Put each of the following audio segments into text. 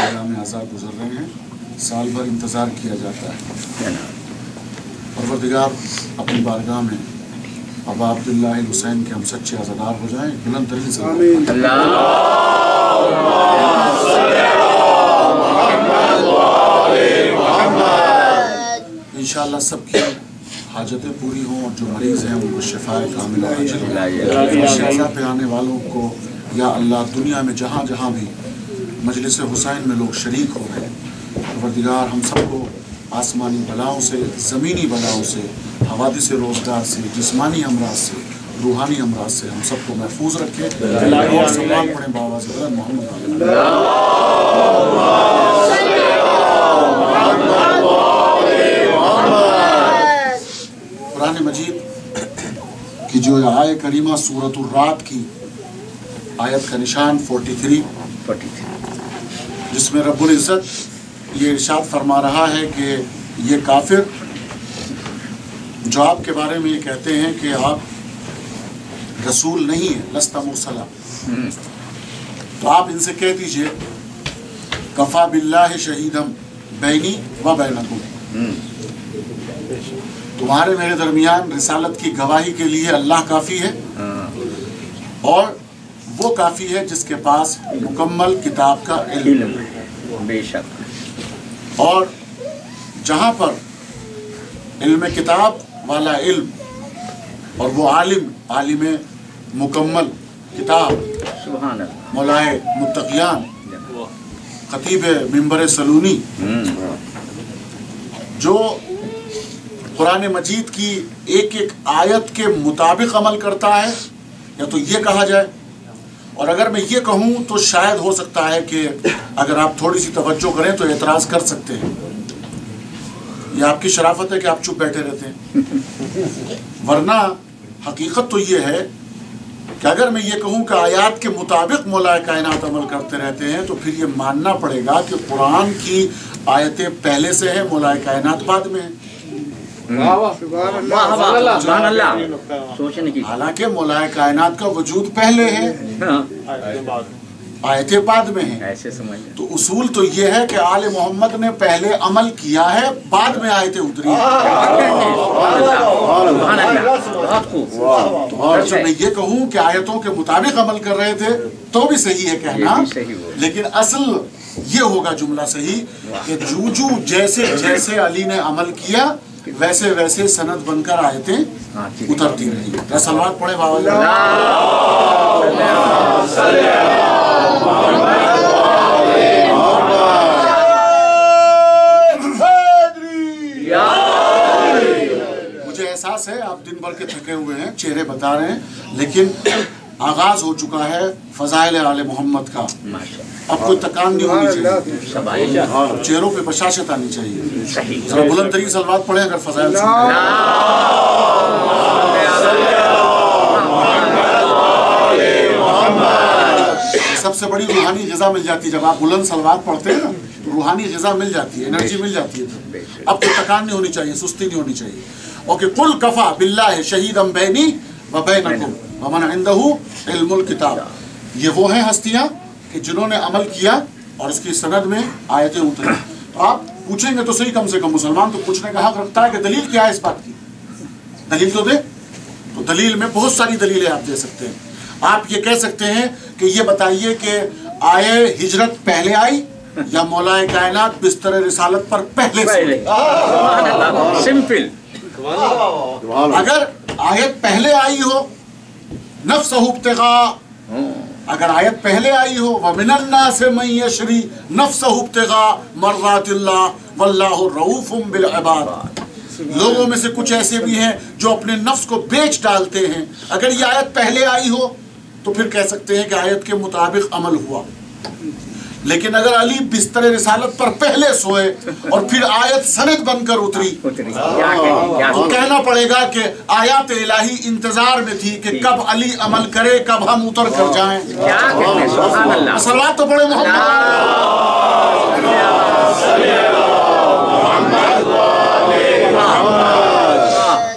अयाम आज़ा गुजर रहे हैं, साल भर इंतज़ार किया जाता है। परवरदिगार अपनी बारगाह में अबा अब्दुल्लाह हुसैन के हम सच्चे अज़ादार हो जाएं। बुलंद तरीन से इंशाअल्लाह सबकी हाजतें पूरी हों और जो मरीज़ हैं उनको शिफाए कामिला शहज़ा पे आने वालों को या अल्लाह दुनिया में जहाँ जहाँ भी मजलिस हुसैन में लोग शरीक हो रहे हैं, परवरदिगार हम सबको आसमानी बलाओं से, ज़मीनी बलाओं से, हवादिस रोज़गार से, जिस्मानी अमराज से, रूहानी अमराज से हम सबको महफूज रखे। और सवाल पढ़ें बावाज़ बुलंद मोहम्मद। कुरान मजीद की जो आय करीमा सूरतुर रात की आयत का निशान 43 जिसमें रब्बुल इज़्ज़त ये इरशाद फरमा रहा है कि ये काफिर जो आपके बारे में ये कहते हैं कि आप रसूल नहीं है, लस्ता मुरसला, तो आप इनसे कह दीजिए कफ़ा बिल्लाहि शहीदम बैनी व बैनकुम, तुम्हारे मेरे दरमियान रिसालत की गवाही के लिए अल्लाह काफ़ी है और वो काफ़ी है जिसके पास मुकम्मल किताब का इल्म। बेशक। और जहाँ पर इल्म किताब वाला इल्म और वो आलिम मुकम्मल किताब मौलाए मुत्तकियान खतीब मिंबर सलूनी जो कुरान मजीद की एक एक आयत के मुताबिक अमल करता है, या तो ये कहा जाए, और अगर मैं ये कहूँ तो शायद हो सकता है कि अगर आप थोड़ी सी तवज्जो करें तो एतराज़ कर सकते हैं। ये आपकी शराफत है कि आप चुप बैठे रहते हैं, वरना हकीकत तो ये है कि अगर मैं ये कहूँ कि आयत के मुताबिक मौलाए कायनात अमल करते रहते हैं तो फिर ये मानना पड़ेगा कि कुरान की आयतें पहले से हैं, मौलाए कायनात बाद में है। हालांकि मौलाए कायनात का वजूद पहले है, आयतें बाद में हैं। ऐसे समझ। तो उसूल तो ये है कि आले मोहम्मद ने पहले अमल किया है, बाद में आयतें उतरी हैं। तो और जब मैं ये कहूँ कि आयतों के मुताबिक अमल कर रहे थे तो भी सही है कहना, लेकिन असल ये होगा जुमला सही कि जूजू जैसे जैसे अली ने अमल किया वैसे वैसे सनद बनकर आयतें उतरती रही। सलवात पढ़े बाबा। मुझे एहसास है आप दिन भर के थके हुए हैं, चेहरे बता रहे हैं, लेकिन आगाज हो चुका है फजाइल आले मोहम्मद का। अब कोई तकान नहीं होनी चाहिए, चेहरों पे बशाशत आनी चाहिए। जरा बुलंद तरीके सलवात पढ़े अगर फजाइल। सबसे बड़ी रूहानी ग़िज़ा मिल जाती है जब आप बुलंद सलवात पढ़ते हैं ना, तो रूहानी ग़िज़ा मिल जाती है, एनर्जी मिल जाती है। अब कोई तकान नहीं होनी चाहिए, सुस्ती नहीं होनी चाहिए। ओके, कुल कफ़ा बिल्लाहि शहीदम बैनी व बैनकुम व मन इंदहु इल्मुल किताब। ये वो हैं हस्तियाँ कि जिन्होंने अमल किया और उसकी सनद में आयतें उतरी। तो आप पूछेंगे तो सही, कम से कम मुसलमान तो पूछने का हक रखता है कि दलील क्या है इस बात की, दलील तो दे। तो दलील में बहुत सारी दलीलें आप दे सकते हैं। आप ये कह सकते हैं कि ये बताइए कि आए हिजरत पहले आई या मौलाए कायनात बिस्तर रिसालत पर पहले से। सिंपल। अगर आयत पहले आई हो नफ्सहु इब्तिगा, अगर आयत पहले आई हो वमिनन्नास मन यशरी नफ्सहु इब्तिगा मर्ज़ातिल्लाह वल्लाहु रऊफ़ुम बिल इबाद, लोगों में से कुछ ऐसे भी हैं जो अपने नफ्स को बेच डालते हैं। अगर ये आयत पहले आई हो तो फिर कह सकते हैं कि आयत के मुताबिक अमल हुआ, लेकिन अगर अली बिस्तर रिसालत पर पहले सोए और फिर आयत सनद बनकर उतरी तो कहना पड़ेगा कि आयत इलाही इंतजार में थी कि कब अली अमल करे, कब हम उतर कर जाएं। सलवात तो पढ़े मोहम्मद।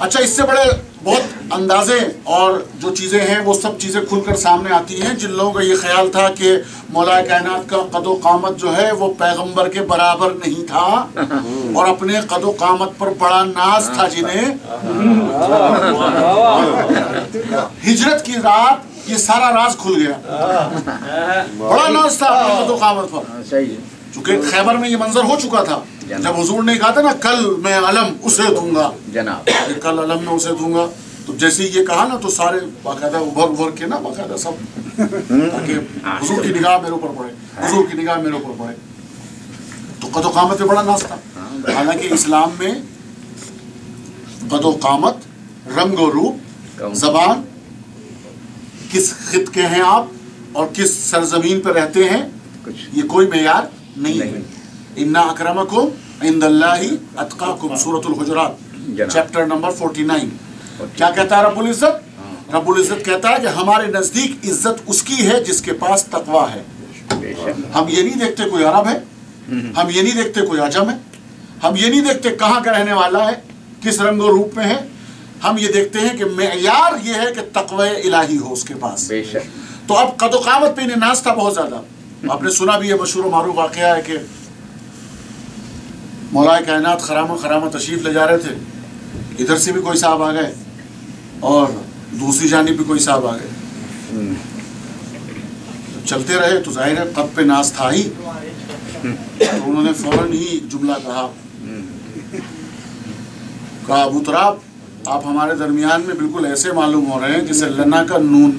अच्छा, इससे बड़े बहुत अंदाजे اور جو چیزیں ہیں وہ سب چیزیں کھل کر سامنے آتی ہیں. جن لوگوں کا یہ خیال تھا کہ مولا کائنات کا قد و قامت جو ہے وہ پیغمبر کے برابر نہیں تھا اور اپنے قد و قامت پر بڑا ناز تھا جنہیں ہجرت کی رات یہ سارا راز کھل گیا. بڑا ناز تھا اپنے قد و قامت پر. چونکہ خیبر میں یہ منظر ہو چکا تھا جب حضور نے کہا تھا نا کل میں علم اسے دوں گا جناب, کل علم میں اسے دوں گا. تو جیسے یہ کہا نا تو سارے باقاعدہ ابھر کے نا باقاعدہ سب تاکہ حضور کی نگاہ میرے اوپر پڑے, حضور کی نگاہ میرے اوپر پڑے. تو قد و قامت پہ بڑا ناز تھا. حالانکہ اسلام میں قد و قامت, رنگ و روپ, زبان, کس خطے ہیں آپ اور کس سرزمین پہ رہتے ہیں, یہ کوئی معیار نہیں ہے. اِنَّا أَكْرَمَكُمْ عِنْدَ اللَّهِ أَتْقَاكُمْ سورۃ الحجرات چیپٹر نمبر 49. کیا کہتا ہے رب العزت؟ رب العزت کہتا ہے کہ ہمارے نزدیک عزت اس کی ہے جس کے پاس تقویٰ ہے. ہم یہ نہیں دیکھتے کوئی عرب ہے, ہم یہ نہیں دیکھتے کوئی عجم ہے, ہم یہ نہیں دیکھتے کہاں کا رہنے والا ہے, کس رنگ و روپ میں ہے. ہم یہ دیکھتے ہیں کہ معیار یہ ہے کہ تقوی الہی ہو اس کے پاس. تو اب قد و قامت پہ انہیں ناز تھا بہت زیادہ. آپ نے سنا بھی یہ مشہور و معروف واقعہ ہے کہ مولا کائنات خرامہ تشریف لے جا رہے تھے. ادھر سے بھی کوئی صاحب آ گئے اور دوسری جانب بھی کوئی صاحب آ گئے. چلتے رہے تو ظاہر ہے قد پہ ناز تھا ہی. تو انہوں نے فوراً ہی جملہ کہا ابو تراب آپ ہمارے درمیان میں بالکل ایسے معلوم ہو رہے ہیں جیسے لنا کا نون,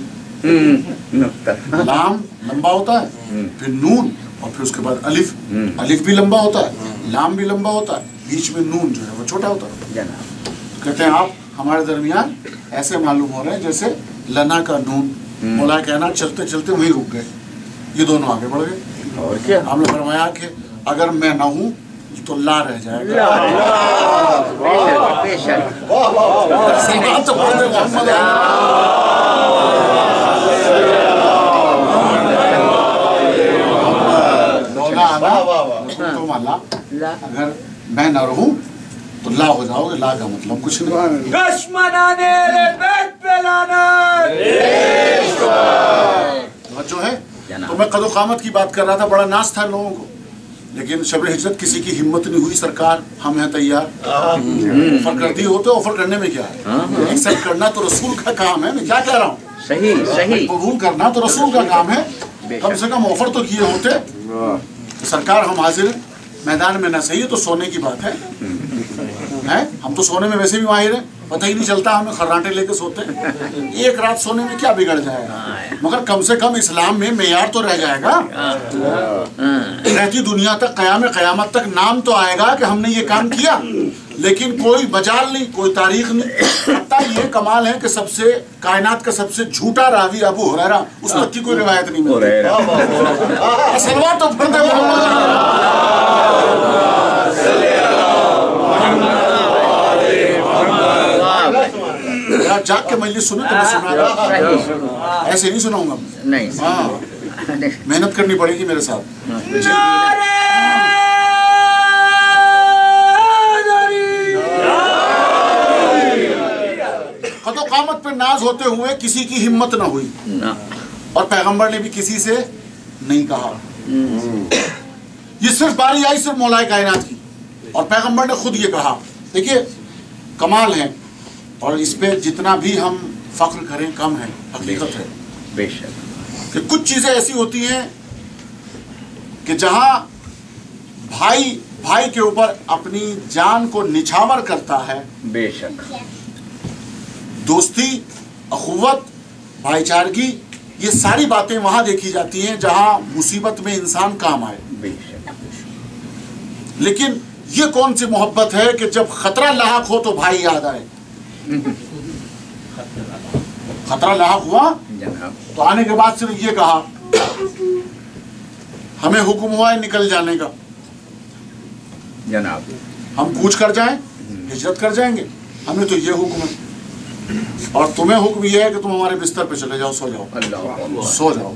لام لمبا ہوتا ہے, پھر نون اور پھر اس کے بعد الف. الف بھی لمبا ہوتا ہے, لام بھی لمبا ہوتا ہے, بیچ میں نون جو ہے وہ چھوٹا ہوتا ہے. کہتے ہیں آپ ہمارے درمیان ایسے معلوم ہو رہے ہیں جیسے لنا کا نون. مولا کائنات چلتے چلتے وہیں رک گئے, یہ دونوں آگے بڑھ گئے. ہم نے فرمایا کہ اگر میں نہ ہوں تو لا رہ جائے گا. اگر میں نہ رہوں تو لا ہو جاؤ گے. لا کا مطلب کچھ نہیں. جو ہے تو میں قد و قامت کی بات کر رہا تھا. بڑا ناز تھا لوگوں کو, لیکن شب ہجرت کسی کی ہمت نہیں ہوئی. سرکار ہم ہیں تیار. آفر کر دی ہوتے, آفر کرنے میں کیا ہے, ایکسپٹ کرنا تو رسول کا کام ہے. میں کیا کہہ رہا ہوں, صحیح قبول کرنا تو رسول کا کام ہے. کم سے کم آفر تو کیے ہوتے. سرکار ہم حاضر ہیں, میدان میں نہ صحیح تو سونے کی بات ہے. ہم تو سونے میں ویسے بھی ماہر ہیں, پتہ ہی نہیں چلتا ہمیں خراٹے لے کے سوتے ہیں. ایک رات سونے میں کیا بگڑ جائے گا, مگر کم سے کم اسلام میں معیار تو رہ جائے گا. رہتی دنیا تک قیامت تک نام تو آئے گا کہ ہم نے یہ کام کیا, لیکن کوئی بجال نہیں, کوئی تاریخ نہیں. حتیٰ یہ کمال ہے کہ سب سے کائنات کا سب سے جھوٹا راوی ابو ہریرہ, اس تک کی کوئی روایت نہیں ملتی. صلوات تو پڑھتے جاگ کے مجلس سنو تو میں سنا رہا, ایسے نہیں سناؤں گا. ہاں محنت کرنی پڑے گی میرے ساتھ. قد و قامت پہ ناز ہوتے ہوئے کسی کی ہمت نہ ہوئی, اور پیغمبر نے بھی کسی سے نہیں کہا. یہ صرف باری آئی صرف مولا کائنات کی, اور پیغمبر نے خود یہ کہا. دیکھیے کمال ہے, اور اس پہ جتنا بھی ہم فخر کریں کم ہے. حقیقت ہے بے شک کہ کچھ چیزیں ایسی ہوتی ہیں کہ جہاں بھائی کے اوپر اپنی جان کو نچھاور کرتا ہے. بے شک دوستی, اخوت, بھائی چارگی, یہ ساری باتیں وہاں دیکھی جاتی ہیں جہاں مصیبت میں انسان کام آئے. بے شک. لیکن یہ کون سی محبت ہے کہ جب خطرہ لاحق ہو تو بھائی یاد آئے. خطرہ لاحق ہوا تو آنے کے بعد صرف یہ کہا ہمیں حکم ہوا ہے نکل جانے کا جناب, ہم کوچ کر جائیں, ہجرت کر جائیں گے, ہمیں تو یہ حکم ہے, اور تمہیں حکم یہ ہے کہ تم ہمارے بستر پہ چلے جاؤ, سو جاؤ, سو جاؤ.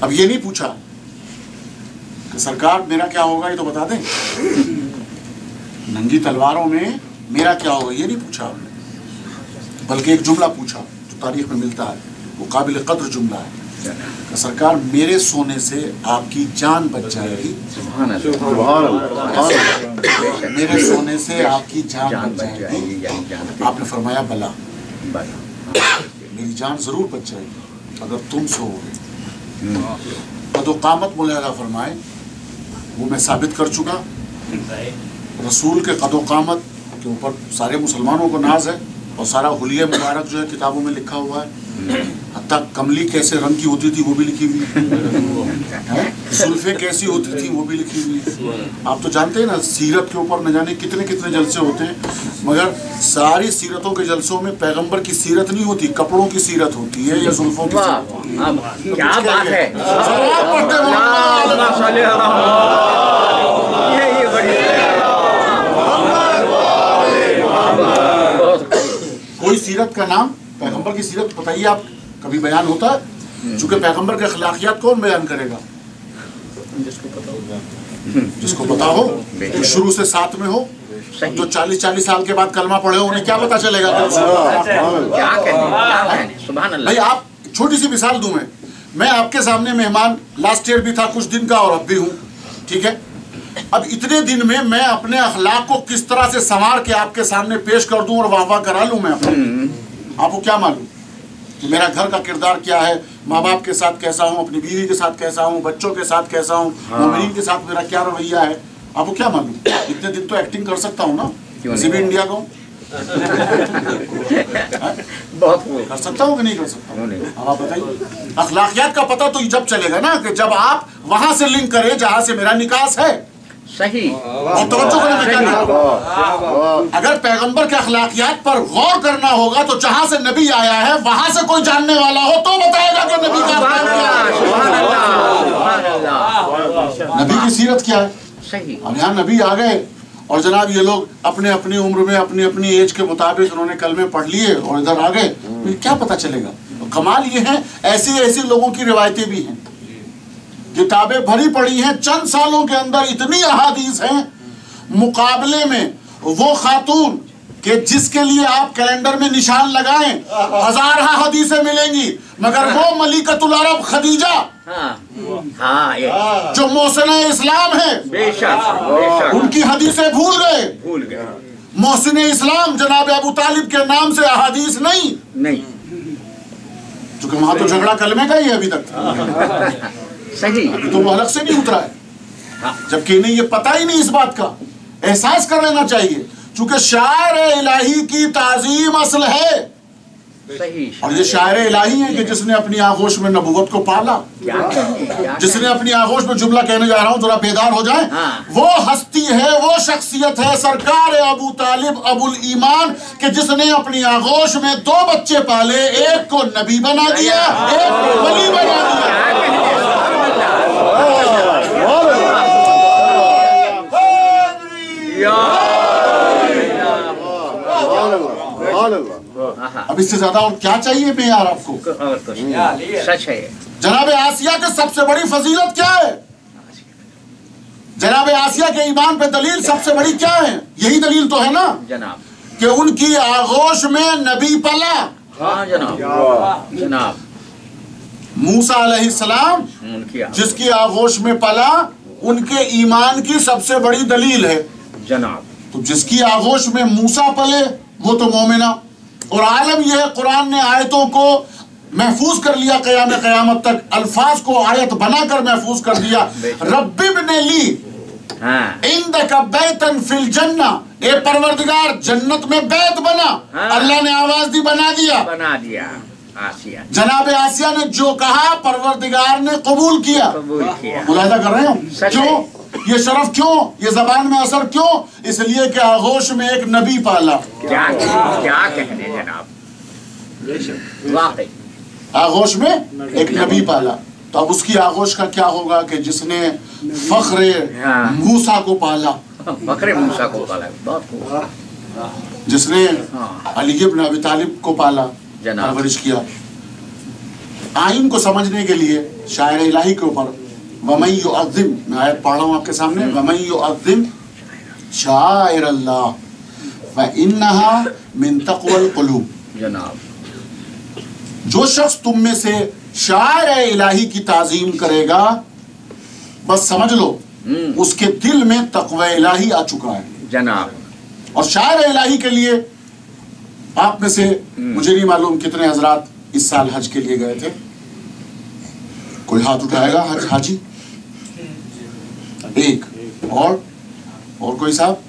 اب یہ نہیں پوچھا کہ سرکار میرا کیا ہوگا, یہ تو بتا دیں. ننگی تلواروں میں میرا کیا ہوگا یہ نہیں پوچھا. بلکہ ایک جملہ پوچھا جو تاریخ میں ملتا ہے، وہ قابل قدر جملہ ہے کہ سرکار میرے سونے سے آپ کی جان بچ جائے گی، میرے سونے سے آپ کی جان بچ جائے گی. آپ نے فرمایا بلا، میری جان ضرور بچ جائے گی اگر تم سو گے. قد و قامت مولانا فرمائے وہ میں ثابت کر چکا. رسول کے قد و قامت کے اوپر سارے مسلمانوں کو ناز ہے، اور سارا حلیہ مبارک جو ہے کتابوں میں لکھا ہوا ہے. حتیٰ کملی کیسے رنگ کی ہوتی تھی وہ بھی لکھی ہوئی، زلفیں کیسی ہوتی تھی وہ بھی لکھی ہوئی. آپ تو جانتے ہیں نا سیرت کے اوپر نہ جانے کتنے کتنے جلسے ہوتے ہیں، مگر ساری سیرتوں کے جلسوں میں پیغمبر کی سیرت نہیں ہوتی، کپڑوں کی سیرت ہوتی ہے یا زلفوں کی سیرت. کیا بات ہے، کوئی سیرت کا نام پیغمبر کی سیرت بتائیے آپ کبھی بیان ہوتا ہے؟ چونکہ پیغمبر کے اخلاقیات کون بیان کرے گا؟ جس کو پتا ہو، جو شروع سے ساتھ میں ہو. جو 40 سال کے بعد کلمہ پڑھے ہو انہیں کیا پتا چلے گا؟ بھائی آپ چھوٹی سی مثال دوں میں آپ کے سامنے مہمان لاسٹ ایئر بھی تھا کچھ دن کا اور اب بھی ہوں، ٹھیک ہے. اب اتنے دن میں اپنے اخلاق کو کس طرح سے سنوار کے آپ کے سامنے پیش کر دوں اور واہ واہ کرا لوں میں اپنے، آپ کو کیا معلوم کہ میرا گھر کا کردار کیا ہے، ماں باپ کے ساتھ کیسا ہوں، اپنی بیوی کے ساتھ کیسا ہوں، بچوں کے ساتھ کیسا ہوں، مومنین کے ساتھ میرا کیا رویہ ہے. آپ کو کیا معلوم؟ اتنے دن تو ایکٹنگ کر سکتا ہوں نا، کسی بھی انڈیا کو کر سکتا ہوں کہ نہیں کر سکتا ہوں؟ اب آپ بتائیے. اخلاقیات کا پتہ تو جب چلے گا نا کہ جب آپ وہاں سے لنک کریں جہاں سے میرا نکاس ہے. صحیح. اور توجہ کرنا میں کیا کہتا ہوں، اگر پیغمبر کے اخلاقیات پر غور کرنا ہوگا تو جہاں سے نبی آیا ہے وہاں سے کوئی جاننے والا ہو تو بتائے گا کہ نبی کا نبی کی سیرت کیا ہے. اب یہاں نبی آ گئے اور جناب یہ لوگ اپنے اپنی عمر میں اپنی اپنی ایج کے مطابق انہوں نے کلمے پڑھ لیے اور ادھر آ گئے، کیا پتہ چلے گا. کمال یہ ہے ایسی لوگوں کی روایتیں بھی ہیں، کتابیں بھری پڑی ہیں، چند سالوں کے اندر اتنی احادیث ہیں. مقابلے میں وہ خاتون کہ جس کے لیے آپ کیلنڈر میں نشان لگائیں ہزارہ حدیثیں ملیں گی، مگر وہ ملکۃ العرب خدیجہ جو محسنہ اسلام ہے ان کی حدیثیں بھول گئے. محسن اسلام جناب ابو طالب کے نام سے احادیث نہیں، چونکہ وہاں تو جھگڑا کلمے کا ہی ہے ابھی تک. صحیح. تو وہ حلق سے نہیں اترا ہے، جبکہ انہیں یہ پتہ ہی نہیں اس بات کا. احساس کر لینا چاہیے چونکہ شاعر الہی کی تعظیم اصل ہے. اور یہ شاعر الہی ہیں کہ جس نے اپنی آغوش میں نبوت کو پالا، جس نے اپنی آغوش میں جملہ کہنے جا رہا ہوں ذرا بیدار ہو جائیں. وہ ہستی ہے، وہ شخصیت ہے سرکار ابو طالب ابو الایمان کہ جس نے اپنی آغوش میں 2 بچے پالے، ایک کو نبی بنا دیا، ایک کو ولی بنا دیا. اب اس سے زیادہ اور کیا چاہیے میں یار آپ کو. سچ ہے. جناب آسیہ کے سب سے بڑی فضیلت کیا ہے؟ جناب آسیہ کے ایمان پہ دلیل سب سے بڑی کیا ہے؟ یہی دلیل تو ہے نا جناب کہ ان کی آغوش میں نبی پلا. جناب موسیٰ علیہ السلام جس کی آغوش میں پلا ان کے ایمان کی سب سے بڑی دلیل ہے جناب. تو جس کی آغوش میں موسیٰ پلے وہ تو مومنہ. اور عالم یہ ہے قرآن نے آیتوں کو محفوظ کر لیا قیامت تک، الفاظ کو آیت بنا کر محفوظ کر دیا. رب ابن لی عندک بیتا فی الجنہ، اے پروردگار جنت میں بیت بنا. اللہ نے آواز دی بنا دیا. جناب آسیہ نے جو کہا پروردگار نے قبول کیا. ملاحظہ کر رہے ہیں کیوں یہ شرف، کیوں یہ زبان میں اثر، کیوں؟ اس لیے کہ آغوش میں ایک نبی پالا. کیا کہنے جناب، واقعی آغوش میں ایک نبی پالا. تو اب اس کی آغوش کا کیا ہوگا کہ جس نے فخر موسیٰ کو پالا، فخر موسیٰ کو پالا، جس نے علی بن ابی طالب کو پالا، پرورش کیا. آئین کو سمجھنے کے لیے شاعر الہی کے اوپر وَمَن يُعَظِّمْ، میں آیت پڑھ رہا ہوں آپ کے سامنے، وَمَن يُعَظِّمْ شَعَائِرَ اللَّهِ فَإِنَّهَا مِن تَقْوَى الْقُلُوبِ. जनाब। जो शख्स तुम में से शायर इलाही की ताजीम करेगा, बस समझ लो उसके दिल में तक़वा इलाही आ चुका है जनाब। और शायर इलाही के लिए आप में से मुझे नहीं मालूम कितने हजरात इस साल हज के लिए गए थे। कोई हाथ उठाएगा? हज हाजी एक, और कोई साहब?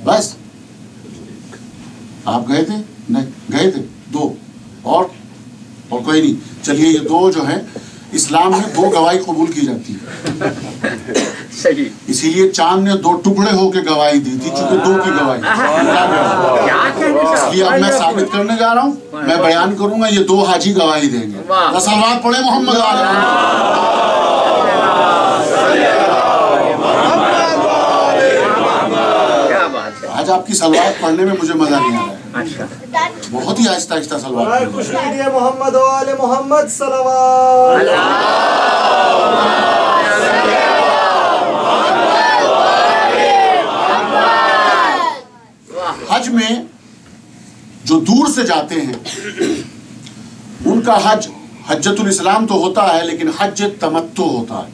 बस आप गए थे? नहीं गए थे दो, और कोई नहीं। चलिए ये दो जो है, इस्लाम में दो गवाही कबूल की जाती है, सही। इसीलिए चांद ने दो टुकड़े होकर गवाही दी थी, चूंकि दो की गवाही। इसलिए अब मैं साबित करने जा रहा हूँ, मैं बयान करूंगा, ये दो हाजी गवाही देंगे। सलवात पढ़े मोहम्मद आज आपकी सलवात पढ़ने में मुझे मजा नहीं आ रहा है। बहुत ही आहिस्ता आहिस्ता सलवात मोहम्मद वाले मोहम्मद सलवात। हज में जो दूर से जाते हैं उनका हज हज्जतुल इस्लाम तो होता है, लेकिन हज तमत्तु होता है।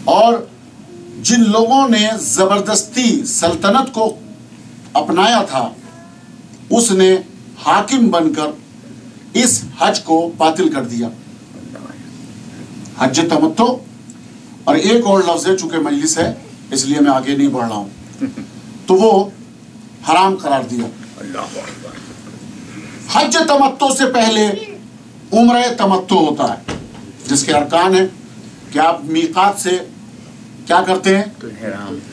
और जिन लोगों ने जबरदस्ती सल्तनत को अपनाया था, उसने हाकिम बनकर इस हज को बातिल कर दिया, हज तमत्तु। और एक और लफ्ज है, चूंकि मजलिस है इसलिए मैं आगे नहीं बढ़ रहा हूं, तो वो हराम करार दिया। हज तमत्तु से पहले उम्र तमत्तु होता है, जिसके अरकान है कि आप मीकात से क्या करते हैं?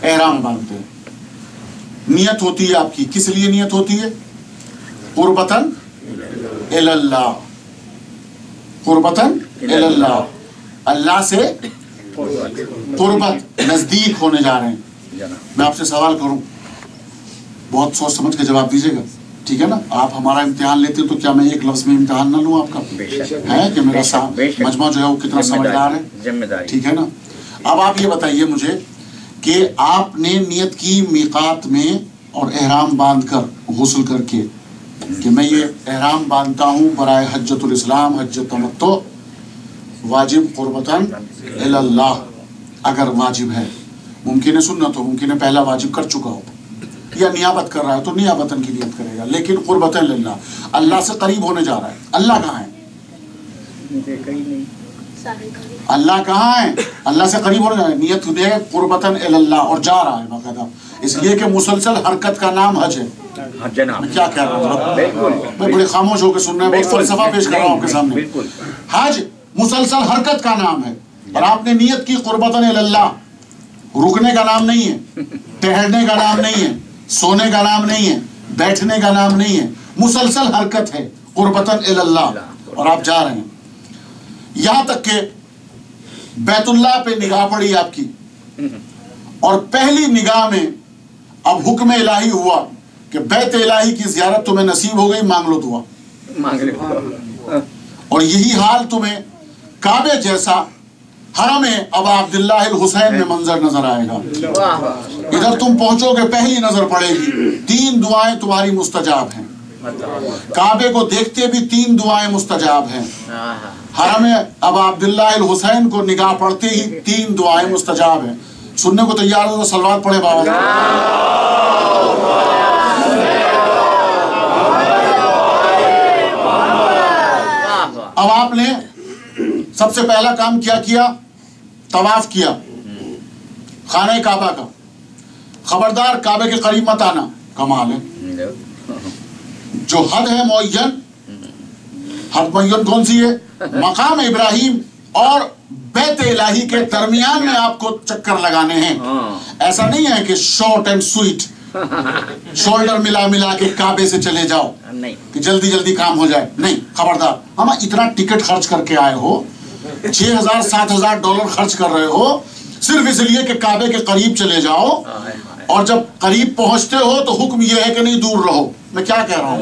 एहराम बांधते हैं। नियत होती है आपकी, किस लिए नियत होती है? कुर्बतन इलल्लाह, कुर्बतन इलल्लाह, अल्लाह से कुर्बत, नजदीक होने जा रहे हैं। मैं आपसे सवाल करूं, बहुत सोच समझ के जवाब दीजिएगा, ठीक है ना? आप हमारा इम्तिहान लेते हो तो क्या मैं एक लफ्ज में इम्तिहान ना लूं आपका? है कि मेरा मजमा जो है वो कितना समझदार है, जिम्मेदारी, ठीक है ना? अब आप ये बताइए मुझे कि आपने नियत की मीकात में और एहराम बांधकर, गुस्ल करके, कि मैं ये एहराम बांधता हूँ बराए हज्जतुल इस्लाम, हज तमत्तु, वाजिब कुर्बतन इलल्लाह, अगर वाजिब है, मुमकिन है सुन्नत हो, मुमकिन है पहला वाजिब कर चुका हो, या नियाबत कर रहा है तो नियाबतन की नियत करेगा, लेकिन कुर्बतन इलल्लाह, अल्लाह से करीब होने जा रहा है। अल्लाह कहाँ है? अल्लाह कहाँ है? अल्लाह से करीब होने जा रहा है, नियत है कुर्बतन इलल्लाह, और जा रहा है बाकायदा, इसलिए कि मुसलसल हरकत का नाम हज है। मैं क्या कह रहा हूँ, मैं बड़े खामोश होकर सुन रहा हूँ, बहुत फलसफा पेश कर रहा हूँ आपके सामने। हज मुसलसल हरकत का नाम है, और आपने नियत की कुर्बतन इलल्लाह, रुकने का नाम नहीं है, ठहरने का नाम नहीं है, सोने का नाम नहीं है, बैठने का नाम नहीं है, मुसलसल हरकत है कुर्बतन इलल्लाह, और आप जा रहे हैं। यहां तक के बैतुल्लाह पे निगाह पड़ी आपकी, और पहली निगाह में अब हुक्म इलाही हुआ कि बैत इलाही की ज़ियारत तुम्हें नसीब हो गई, मांग लो दुआ, मांग लो। और यही हाल तुम्हें काबे जैसा हरम अबा अब्दुल्लाह अल हुसैन में मंजर नजर आएगा। इधर तुम पहुंचोगे, पहली नजर पड़ेगी, 3 दुआएं तुम्हारी मुस्तजाब हैं। काबे को देखते भी 3 दुआएं मुस्तजाब हैं। हरम अबा अब्दुल्लाह अल हुसैन को निगाह पड़ते ही 3 दुआएं मुस्तजाब हैं। सुनने को तैयार हो तो सलवात पढ़े बाबा। अब आपने सबसे पहला काम क्या किया? तवाफ किया खाने काबा का। खबरदार काबे के करीब मत आना, कमाल है। जो हद है मुअय्यन, हद मुअय्यन कौन सी है? मकाम इब्राहिम और बैत इलाही के दरमियान में आपको चक्कर लगाने हैं। ऐसा नहीं है कि शॉर्ट एंड स्वीट शोल्डर मिला मिला के काबे से चले जाओ नहीं, कि जल्दी जल्दी काम हो जाए। नहीं, खबरदार। हम इतना टिकट खर्च करके आए हो, 6,000-7,000 डॉलर खर्च कर रहे हो सिर्फ इसलिए कि काबे के करीब चले जाओ, और जब करीब पहुंचते हो तो हुक्म यह है कि नहीं दूर रहो। मैं क्या कह रहा हूँ,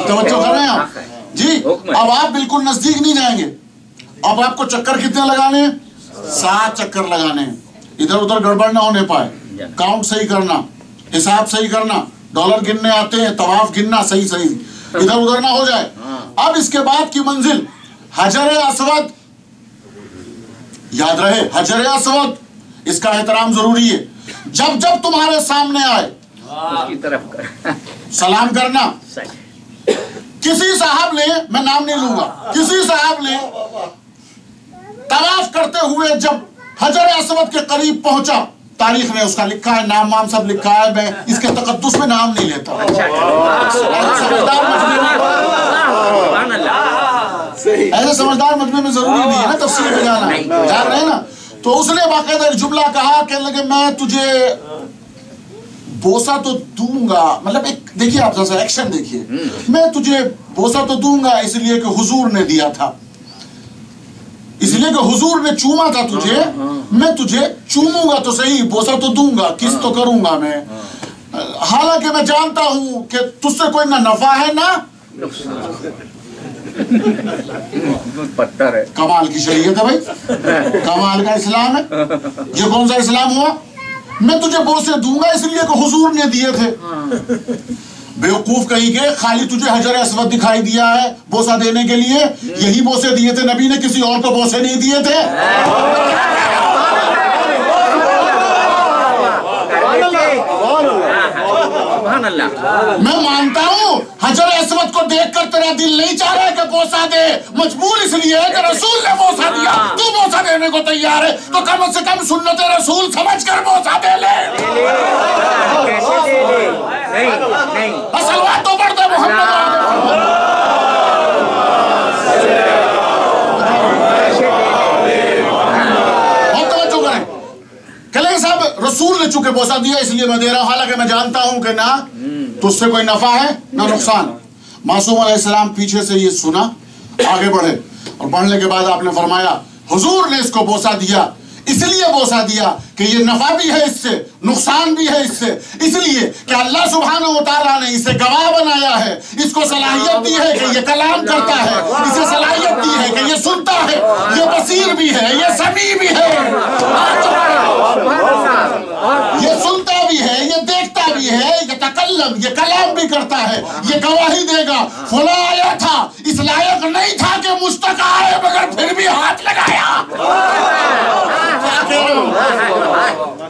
तवज्जो कर रहे हैं आप जी? अब आप बिल्कुल नजदीक नहीं जाएंगे। अब आपको चक्कर कितने लगाने हैं? 7 चक्कर लगाने हैं। इधर उधर गड़बड़ ना होने पाए, काउंट सही करना, हिसाब सही करना, डॉलर गिनने आते हैं, तवाफ गिनना सही सही, इधर उधर ना हो जाए। अब इसके बाद की मंजिल हजर अस्वद, याद रहे हजर अस्वद, इसका एहतराम जरूरी है। जब जब तुम्हारे सामने आए उसकी तरफ कर सलाम करना। किसी साहब ने, मैं नाम नहीं लूंगा, किसी साहब ने तवाफ करते हुए जब हजर अस्वद के करीब पहुंचा, तारीख में उसका लिखा है, नाम वाम सब लिखा है, मैं इसके तकद्दुस में नाम नहीं लेता। ऐसे समझदार मजमे में जरूरी नहीं है ना तफसीर में जाना, जान रहे ना। तो उसने बाकायदा एक जुमला कहा, कहने लगे मैं तुझे बोसा तो दूंगा, मतलब एक देखिए आप जैसा एक्शन देखिए, मैं तुझे बोसा तो दूंगा इसलिए कि हुजूर ने दिया था, इसलिए कि हुजूर ने चूमा था तुझे, मैं तुझे चूमूंगा तो सही, बोसा तो दूंगा, किस तो करूंगा मैं, हालांकि मैं जानता हूं कि तुझसे कोई ना नफा है ना पत्थर है। कमाल की शरीयत है भाई, कमाल का इस्लाम है। ये कौन सा इस्लाम हुआ? मैं तुझे बोसे दूंगा इसलिए कि हुजूर ने दिए थे। बेवकूफ कहीं के, खाली तुझे हजर अस्वद दिखाई दिया है बोसा देने के लिए, यही बोसे दिए थे नबी ने, किसी और को बोसे नहीं दिए थे। मैं मानता हूँ हजर अस्वद को देखकर तेरा दिल नहीं चाह रहा है कि बोसा दे, मजबूर इसलिए है कि रसूल ने बोसा दिया, तू बोसा देने को तैयार है, तो कम से कम सुन्नत रसूल समझ कर बोसा दे ले। असल बात तो पढ़ते मोहम्मद। बहुत तवज्जो करें, कलें साहब रसूल ने चूंकि बोसा दिया इसलिए मैं दे रहा हूं, हालांकि मैं जानता हूं कि ना तो उससे कोई नफा है ना नुकसान। मासूम अलैहिस्सलाम पीछे से ये सुना, आगे बढ़े, और बढ़ने के बाद आपने फरमाया हुजूर ने इसको बोसा दिया, इसलिए बोसा दिया कि ये नफा भी है इससे, नुकसान भी है इससे, इसलिए कि अल्लाह सुब्हानहू व तआला ने इसे गवाह बनाया है, इसको सलाहियत दी है कि ये कलाम करता है, इसे सलाहियत दी है कि ये सुनता है, ये बसीर भी है, ये समी भी है, ये सुनता भी है, ये देखता भी है, ये तकल्लम, ये कलाम भी करता है, ये गवाही देगा। फला आया था, इस लायक नहीं था कि मुझ तक आए, मगर फिर भी हाथ लगाया।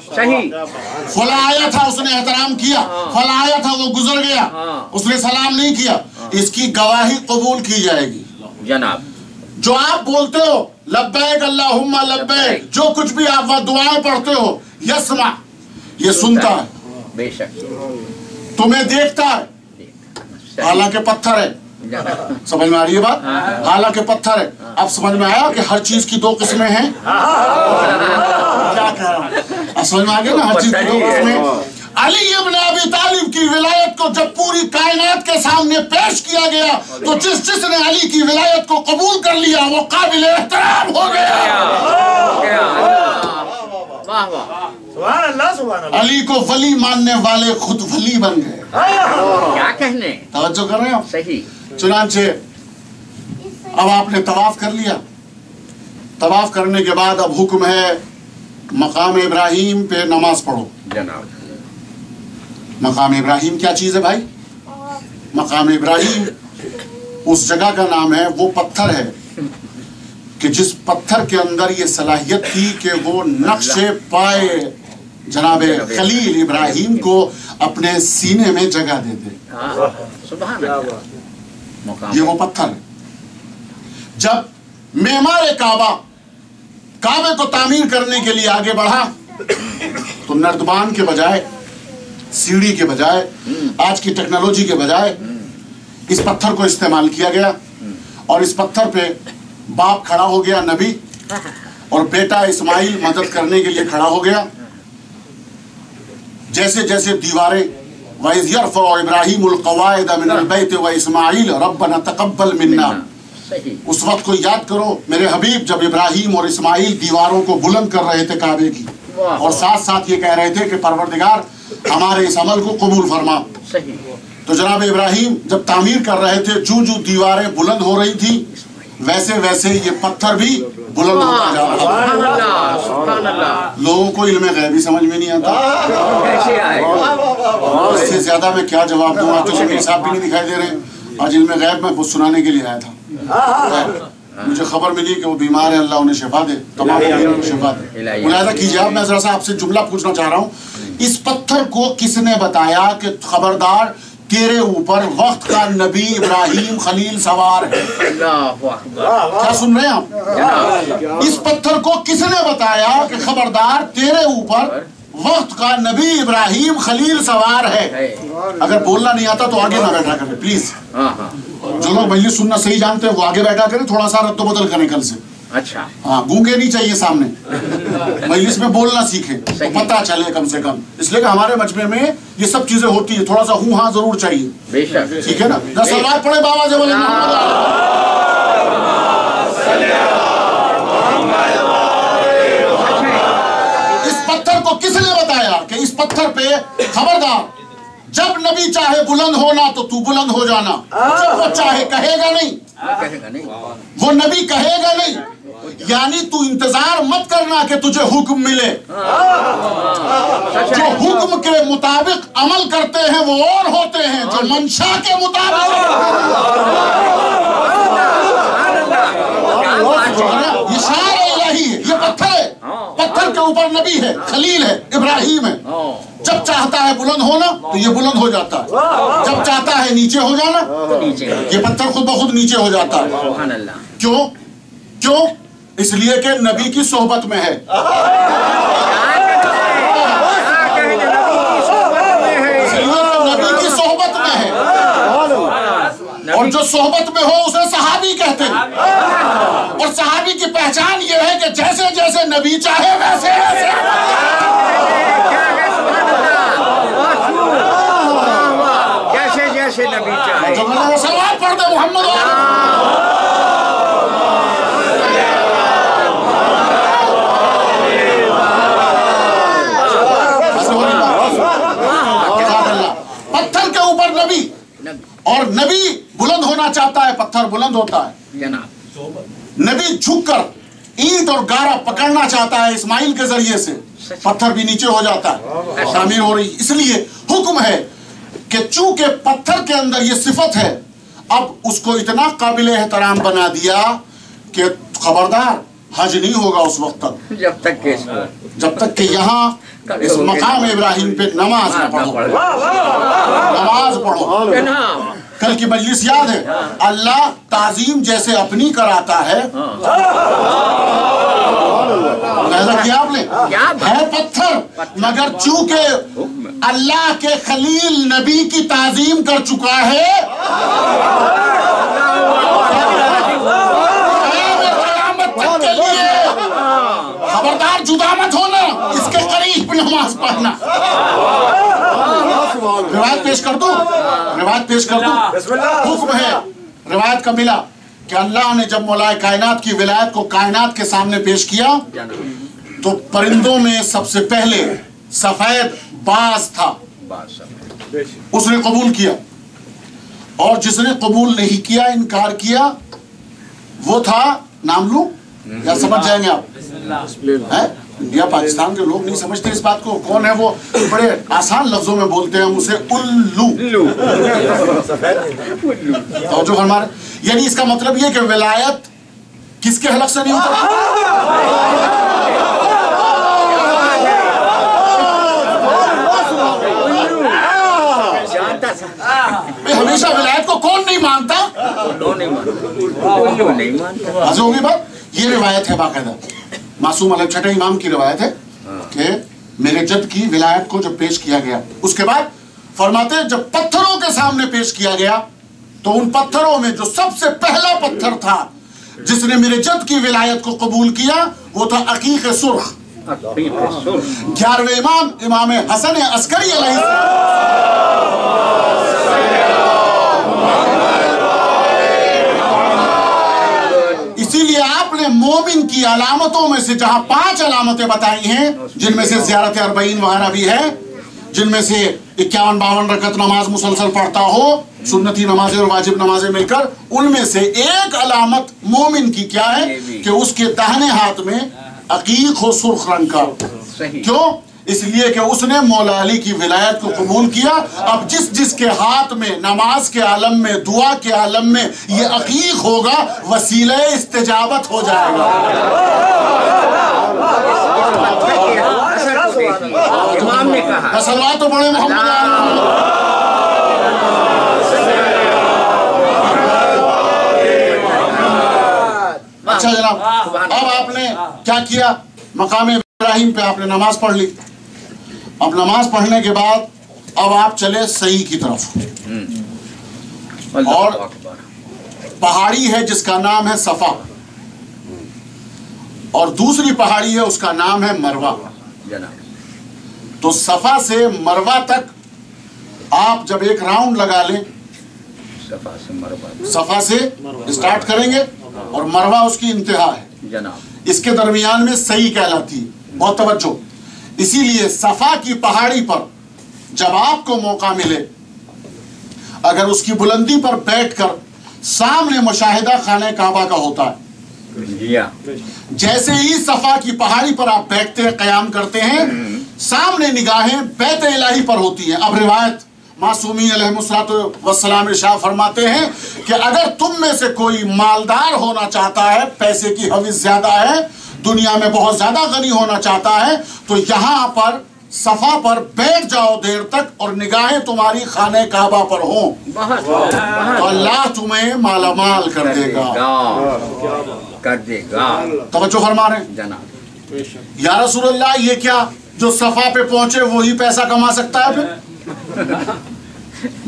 सही। फला आया था, उसने एहतराम किया, फला आया था, वो गुजर गया, उसने सलाम नहीं किया, इसकी गवाही कबूल की जाएगी। जनाब जो आप बोलते हो लब्बैक अल्लाहुम्मा लब्बैक, जो कुछ भी आप वह दुआएं पढ़ते हो, यस्मा, ये सुनता है, बेशक तुम्हें देखता है, हालांकि पत्थर है। समझ में आ रही है बात? हालांकि पत्थर है। अब समझ में आया कि हर चीज की दो किस्में हैं। क्या कह रहा हूं? अब समझ में आ गया ना, हर चीज की दो किस्में। अली इब्न अबी तालिब की विलायत को जब पूरी कायनात के सामने पेश किया गया, तो जिसने अली की विलायत को कबूल कर लिया वो काबिल एहतराम हो गया। अली को वली मानने वाले खुद वली बन गए। क्या कहने, तवज्जो कर रहे हो? सही। चुनांचे अब आपने तवाफ कर लिया, तवाफ करने के बाद अब हुक्म है मकाम इब्राहिम पे नमाज पढ़ो। जनाब मकाम इब्राहिम क्या चीज है भाई? मकाम इब्राहिम उस जगह का नाम है, वो पत्थर है कि जिस पत्थर के अंदर ये सलाहियत थी कि वो नक्शे पाए जनाबे खलील इब्राहिम को अपने सीने में जगह दे दे। सुभान अल्लाह। ये वो पत्थर है। जब मेमार काबे को तामीर करने के लिए आगे बढ़ा, तो नर्दबान के बजाय, सीढ़ी के बजाय, आज की टेक्नोलॉजी के बजाय इस पत्थर को इस्तेमाल किया गया, और इस पत्थर पे बाप खड़ा हो गया नबी, और बेटा इस्माइल मदद करने के लिए खड़ा हो गया। जैसे जैसे दीवारें, वइज़ यरफ़उ इब्राहीमुल क़वाइद मिनल बैत व इस्माइल रब्बना तक़ब्बल मिन्ना, उस वक्त को याद करो मेरे हबीब जब इब्राहिम और इस्माइल दीवारों को बुलंद कर रहे थे काबे की, और साथ साथ ये कह रहे थे कि परवरदिगार हमारे इस अमल को कबूल फरमा। तो जनाब इब्राहिम जब तामीर कर रहे थे, जूं जूं दीवारें बुलंद हो रही थी, वैसे वैसे ये पत्थर भी बुलंद होता जा रहा है। सुभान अल्लाह। लोगों को इल्म गैबी समझ में नहीं आता, कैसे आएगा? इससे ज्यादा मैं क्या जवाब दूंगा। तो मेरे साहब भी नहीं दिखाई दे रहे। आज इल्म गैब में कुछ सुनाने के लिए आया था। मुझे खबर मिली कि वो बीमार है, अल्लाह उन्हें शिफा दे, तमाम शिफा दे। मुलाहिजा कीजिए आप, मैं जरा सा आपसे जुमला पूछना चाह रहा हूँ। इस पत्थर को किसने बताया कि खबरदार तेरे ऊपर वक्त का नबी इब्राहिम खलील सवार है? क्या सुन रहे हैं आप? इस पत्थर को किसने बताया कि खबरदार तेरे ऊपर वक्त का नबी इब्राहिम खलील सवार है? अगर बोलना नहीं आता तो आगे ना बैठा करें प्लीज। जो लोग मजलिस सुनना सही जानते हैं वो आगे बैठा करें, थोड़ा सा रद्द बदल करें कल से। अच्छा। हाँ, गूंगे नहीं चाहिए सामने, मजलिस में बोलना सीखे तो पता चले कम से कम। इसलिए कि हमारे मजमे में ये सब चीजें होती है, थोड़ा सा हूँ हाँ जरूर चाहिए। बेशक। ठीक है ना? सलवात पढ़े बाबा से बोले। इस पत्थर को किसने बताया कि इस पत्थर पे खबरदार जब नबी चाहे बुलंद होना तो तू बुलंद हो जाना, जब वो चाहे कहेगा नहीं, वो नबी कहेगा नहीं। यानी तू इंतजार मत करना कि तुझे हुक्म मिले, जो हुक्म के मुताबिक अमल करते हैं वो और होते हैं जो मंशा के मुताबिक। ये शायर इलाही है, ये पत्थर है, पत्थर के ऊपर नबी है, खलील है, इब्राहिम है। जब चाहता है बुलंद होना तो ये बुलंद हो जाता है, जब चाहता है नीचे हो जाना तो ये पत्थर खुद ब खुद नीचे हो जाता है। क्यों? क्यों? इसलिए कि नबी की सोहबत में है। इसलिए नबी की सोहबत में है, और जो सोहबत में हो उसे सहाबी कहते हैं। और सहाबी की पहचान ये है कि जैसे जैसे नबी चाहे वैसे वैसे। जैसे जैसे नबी चाहे। सलवात पढ़ दे मोहम्मद। पत्थर के ऊपर नबी, और नबी बुलंद होना चाहता है, पत्थर बुलंद होता है जनाब। नबी झुककर ईंट और गारा पकड़ना चाहता है इस्माइल के जरिए से, पत्थर भी नीचे हो जाता है, तामीर हो रही। इसलिए हुक्म है कि चूंकि पत्थर के अंदर ये सिफत है, अब उसको इतना काबिल एहतराम बना दिया कि खबरदार हज नहीं होगा उस वक्त तक, जब तक कि यहाँ इस मकाम इब्राहिम पे नमाज न पढ़ो, नमाज पढ़ो। कल की मजलिस याद है, अल्लाह ताजीम जैसे अपनी कराता है, किया आपने, है पत्थर, मगर चूंकि अल्लाह के खलील नबी की ताजीम कर चुका है, के लिए खबरदार जुदा मत होना, इसके करीब नमाज पढ़ना। रिवायत पेश कर दूं, रिवायत पेश कर दूं। हुक्म है रिवायत का मिला कि अल्लाह ने जब मौलाए कायनात की विलायत को कायनात के सामने पेश किया तो परिंदों में सबसे पहले सफेद बाज था, उसने कबूल किया। और जिसने कबूल नहीं किया, इनकार किया, वो था, नाम लूं या समझ जाएंगे आप? इंडिया पाकिस्तान के लोग नहीं समझते इस बात को। कौन है वो? बड़े आसान लफ्जों में बोलते हैं उसे, उल्लू। तो जो हमारे, यानी इसका मतलब ये कि विलायत किसके हलक से नहीं होता? हमेशा विलायत को कौन नहीं मानता? आज होगी बात। ये रिवायत है बाकायदा, मासूम अलग छठे इमाम की रिवायत है कि मेरे जद की विलायत को जब पेश किया गया, उसके बाद फरमाते जब पत्थरों के सामने पेश किया गया तो उन पत्थरों में जो सबसे पहला पत्थर था जिसने मेरे जद की विलायत को कबूल किया वो था अकीक सुर्ख। 11वें इमाम इमाम हसन अस्करी इसीलिए आपने मोमिन की अलामतों में से जहां 5 अलामतें बताई हैं, जिनमें से ज़ियारत-ए-अर्बईन वगैरह भी है, जिनमें से 51-52 रकत नमाज मुसलसल पढ़ता हो, सुन्नती नमाजें और वाजिब नमाजें मिलकर, उनमें से एक अलामत मोमिन की क्या है कि उसके दाहिने हाथ में अकीक हो सुर्ख रंग का। क्यों? इसलिए कि उसने मौला अली की विलायत को कबूल किया। अब जिसके हाथ में नमाज के आलम में, दुआ के आलम में ये अकीक होगा, वसीले इस्तिजाबत हो जाएगा। इमाम ने कहा सलवात तो बड़े मोहम्मद। अच्छा जनाब, अब आपने क्या किया? मकाम इब्राहिम पे आपने नमाज पढ़ ली। अब नमाज पढ़ने के बाद अब आप चले सही की तरफ, और पहाड़ी है जिसका नाम है सफा, और दूसरी पहाड़ी है उसका नाम है मरवा। तो सफा से मरवा तक आप जब एक राउंड लगा लें, सफा से स्टार्ट करेंगे और मरवा उसकी इंतहा है जनाब, इसके दरमियान में सही कहलाती है। बहुत तवज्जो। इसीलिए सफा की पहाड़ी पर जब आपको मौका मिले, अगर उसकी बुलंदी पर बैठकर सामने मुशाहिदा खाने काबा का होता है, जैसे ही सफा की पहाड़ी पर आप बैठते हैं, कयाम करते हैं, सामने निगाहें बैत इलाही पर होती हैं। अब रिवायत मासूमी अलैहिस्सलातु वस्सलाम इरशाद फरमाते हैं कि अगर तुम में से कोई मालदार होना चाहता है, पैसे की हविस ज्यादा है, दुनिया में बहुत ज्यादा गनी होना चाहता है, तो यहां पर सफा पर बैठ जाओ देर तक, और निगाहें तुम्हारी खाने काबा पर हो, तो अल्लाह तुम्हें मालामाल कर देगा। तवज्जो फरमा रहे हैं। या रसूलल्लाह, ये क्या, जो सफा पे पहुंचे वही पैसा कमा सकता है? फिर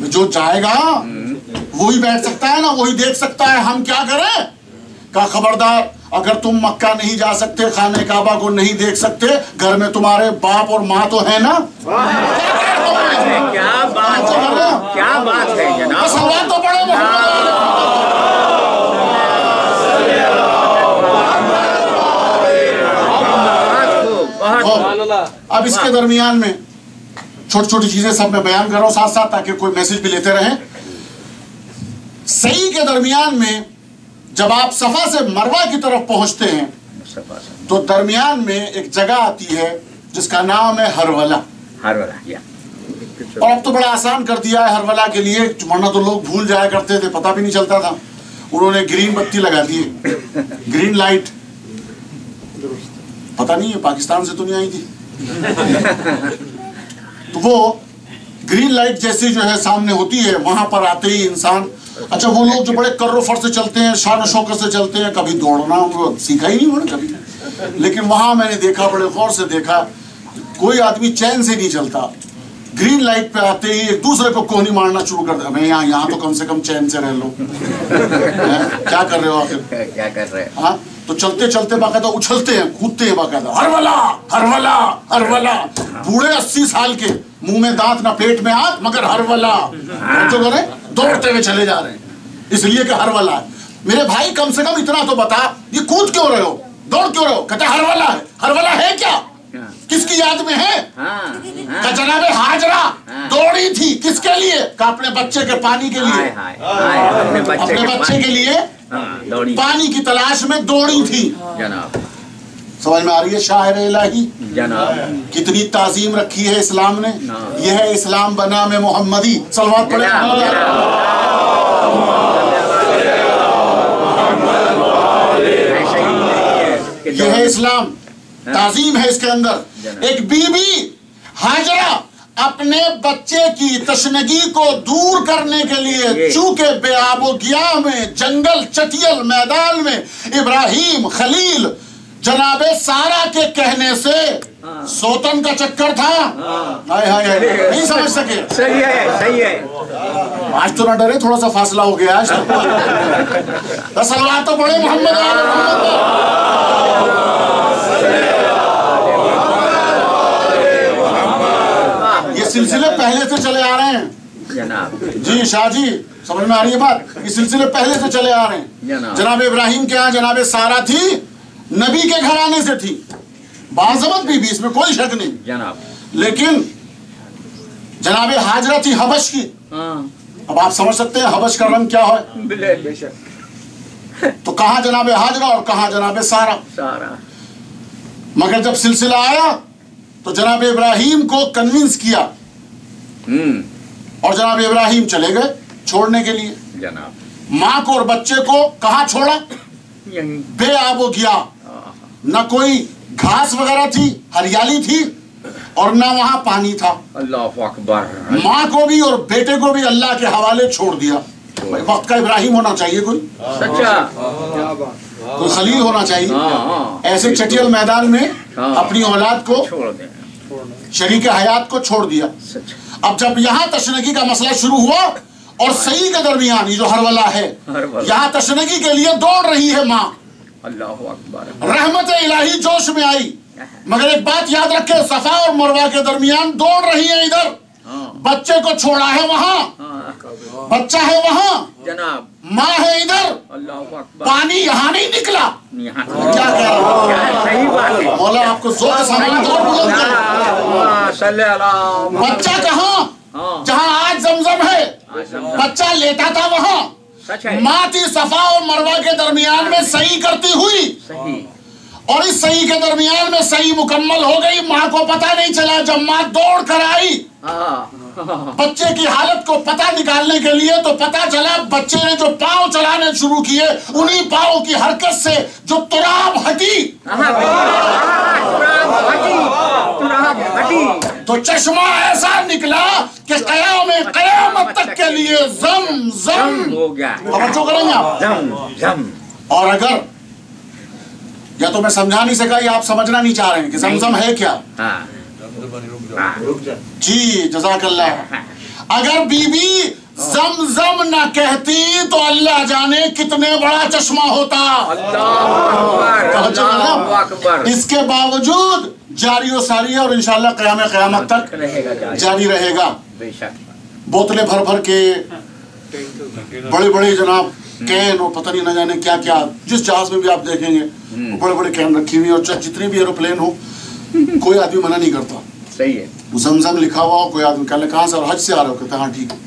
जो जाएगा वही बैठ सकता है ना, वही देख सकता है। हम क्या करें? का खबरदार, अगर तुम मक्का नहीं जा सकते, खाने काबा को नहीं देख सकते, घर में तुम्हारे बाप और माँ तो है ना। क्या बात है जनाब। सवाल तो बड़े अब इसके दरमियान में छोटी छोटी चीजें सब मैं बयान कर रहा हूं साथ साथ, ताकि कोई मैसेज भी लेते रहें। सही के दरमियान में जब आप सफा से मरवा की तरफ पहुंचते हैं, तो दरमियान में एक जगह आती है जिसका नाम है हरवला। और अब तो बड़ा आसान कर दिया है हरवला के लिए, वरना तो लोग भूल जाया करते थे, पता भी नहीं चलता था। उन्होंने ग्रीन बत्ती लगा दी, ग्रीन लाइट। पता नहीं है, पाकिस्तान से तो नहीं आई थी। तो वो ग्रीन लाइट जैसी जो है सामने होती है, वहां पर आते ही इंसान, अच्छा वो लोग जो बड़े कर्रो फर से चलते हैं, शान शौकत से चलते हैं, कभी दौड़ना उनको सीखा ही नहीं उन्होंने कभी, लेकिन वहां मैंने देखा, बड़े गौर से देखा, कोई आदमी चैन से नहीं चलता। ग्रीन लाइट पे आते ही एक दूसरे को कोहनी मारना शुरू कर दिया। मैं यहाँ तो कम से कम चैन से रह लो। क्या कर रहे हो आखिर? क्या कर रहे हैं? हाँ, तो चलते चलते बाकायदा उछलते हैं, कूदते हैं बाकायदा, हरवला हरवला हरवला। बूढ़े 80 साल के, मुंह में दांत ना पेट में हाथ, मगर हरवला जो करे, दौड़ते हुए चले जा रहे हैं, इसलिए कि हरवला है। मेरे भाई कम से कम इतना तो बता, ये कूद क्यों रहे हो, दौड़ क्यों रहे हो? कहते हरवला है। हरवला है क्या? किसकी याद में है? का जनाबे हाजरा दौड़ी थी, किसके लिए? का अपने बच्चे के पानी के लिए, अपने बच्चे के लिए पानी की तलाश में दौड़ी थी जनाब। समझ में आ रही है शायर इलाही जनाब, कितनी ताजीम रखी है इस्लाम ने। यह है इस्लाम बना में मोहम्मदी। सलवात पढ़े। यह है इस्लाम, ताजीम है इसके अंदर। एक बीबी हाजरा अपने बच्चे की तशनगी को दूर करने के लिए चूके बेआबो गिया में, जंगल चटियल मैदान में इब्राहिम खलील जनाबे सारा के कहने से सोतन का चक्कर था। हाय हाय हाय, नहीं समझ सके। सही है, सही है। आज तो ना डरे, थोड़ा सा फासला हो गया आज तो। सलवात तो बड़े मोहम्मद। ये सिलसिले पहले से चले आ रहे हैं जनाब। जी शाह जी, समझ में आ रही है बात? ये सिलसिले पहले से चले आ रहे हैं। जनाब इब्राहिम के यहाँ जनाब सारा थी, नबी के घराने से थी, बाज़मत बीबी, इसमें कोई शक नहीं जनाब। लेकिन जनाब हाजरा थी हबश की, अब आप समझ सकते हैं हबश का रंग क्या है। बेशक तो कहाँ जनाबे हाजरा और कहाँ जनाबे सारा। सारा मगर जब सिलसिला आया तो जनाब इब्राहिम को कन्विंस किया और जनाब इब्राहिम चले गए छोड़ने के लिए। जनाब माँ को और बच्चे को कहाँ छोड़ा? यहीं बेआबो गया, न कोई घास वगैरह थी, हरियाली थी और न वहां पानी था। अल्लाह अकबर। माँ को भी और बेटे को भी अल्लाह के हवाले छोड़ दिया। वक्त का इब्राहिम होना चाहिए, कोई सच्चा कोई खलील होना चाहिए। ऐसे चटियल मैदान में अपनी औलाद को छोड़ दे, शरीक हयात को छोड़ दिया। सच्चा। अब जब यहाँ तशनगी का मसला शुरू हुआ और सही के दरमियान ये जो हरवला है, यहाँ तशनगी के लिए दौड़ रही है माँ। अल्लाह अकबर। रहमत इलाही जोश में आई। मगर एक बात याद रखे, सफा और मरवा के दरमियान दौड़ रही है इधर, बच्चे को छोड़ा है वहाँ, बच्चा है वहाँ, जनाब माँ है इधर, अल्लाह अकबर। पानी यहाँ नहीं निकला। यहाँ क्या कह रहा हूँ? क्या सही बात है। मौला आपको जोर के सामने दौड़ बुलंद करे। बच्चा कहाँ? जहाँ आज जमजम है, बच्चा लेटा था वहाँ। सच है। माँ थी सफा और मरवा के दरमियान में सही करती हुई, सही और इस सही के दरमियान में सही मुकम्मल हो गई। माँ को पता नहीं चला। जब माँ दौड़ कर आई बच्चे की हालत को पता निकालने के लिए, तो पता चला बच्चे ने जो पाँव चलाने शुरू किए, उन्हीं पाँव की हरकत से जो तुराब हटी, तो चश्मा ऐसा निकला कि कयामत तक के लिए जम जम हो गया। तवज्जो करेंगे आप। जम जम। और अगर या तो मैं समझा नहीं सका या आप समझना नहीं चाह रहे हैं कि जमजम है क्या। जी जज़ाकल्लाह। अगर बीबी जमजम न कहती तो अल्लाह जाने कितने बड़ा चश्मा होता। अल्लाह अकबर। इसके बावजूद जारी और सारी है और इंशाअल्लाह क़यामत तक जारी रहेगा। बेशक। बोतलें भर भर के बड़े बड़े जनाब कैन और पता नहीं न जाने क्या क्या, जिस जहाज में भी आप देखेंगे बड़े बड़े कैन रखी हुई, और जितने भी एरोप्लेन हो कोई आदमी मना नहीं करता। सही है। जमजम लिखा हुआ हो, कोई आदमी कहले कहाँ से, हज से आ रहे हो, कहते हाँ ठीक है,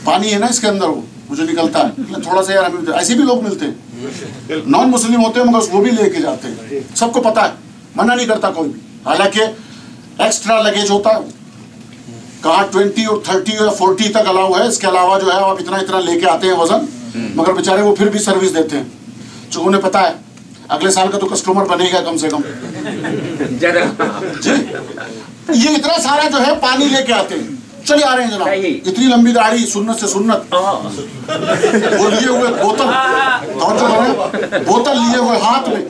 पानी है ना इसके अंदर, वो मुझे निकलता है थोड़ा सा यार, हमें ऐसे भी लोग मिलते हैं नॉन मुस्लिम होते हैं मगर वो भी लेके जाते हैं। सबको पता है, मना नहीं करता कोई भी। हालांकि एक्स्ट्रा लगेज होता है, कहाँ 20 और 30 या 40 तक अलाउ है। इसके अलावा जो है आप इतना इतना लेके आते हैं वजन, मगर बेचारे वो फिर भी सर्विस देते हैं, जो उन्हें पता है अगले साल का तो कस्टमर बनेगा कम से कम। जी ये इतना सारा जो है पानी लेके आते हैं, चले आ रहे हैं जनाब, इतनी लंबी दाढ़ी, सुन्नत से सुन्नत, वो लिए हुए बोतल, बोतल लिए हुए हाथ में।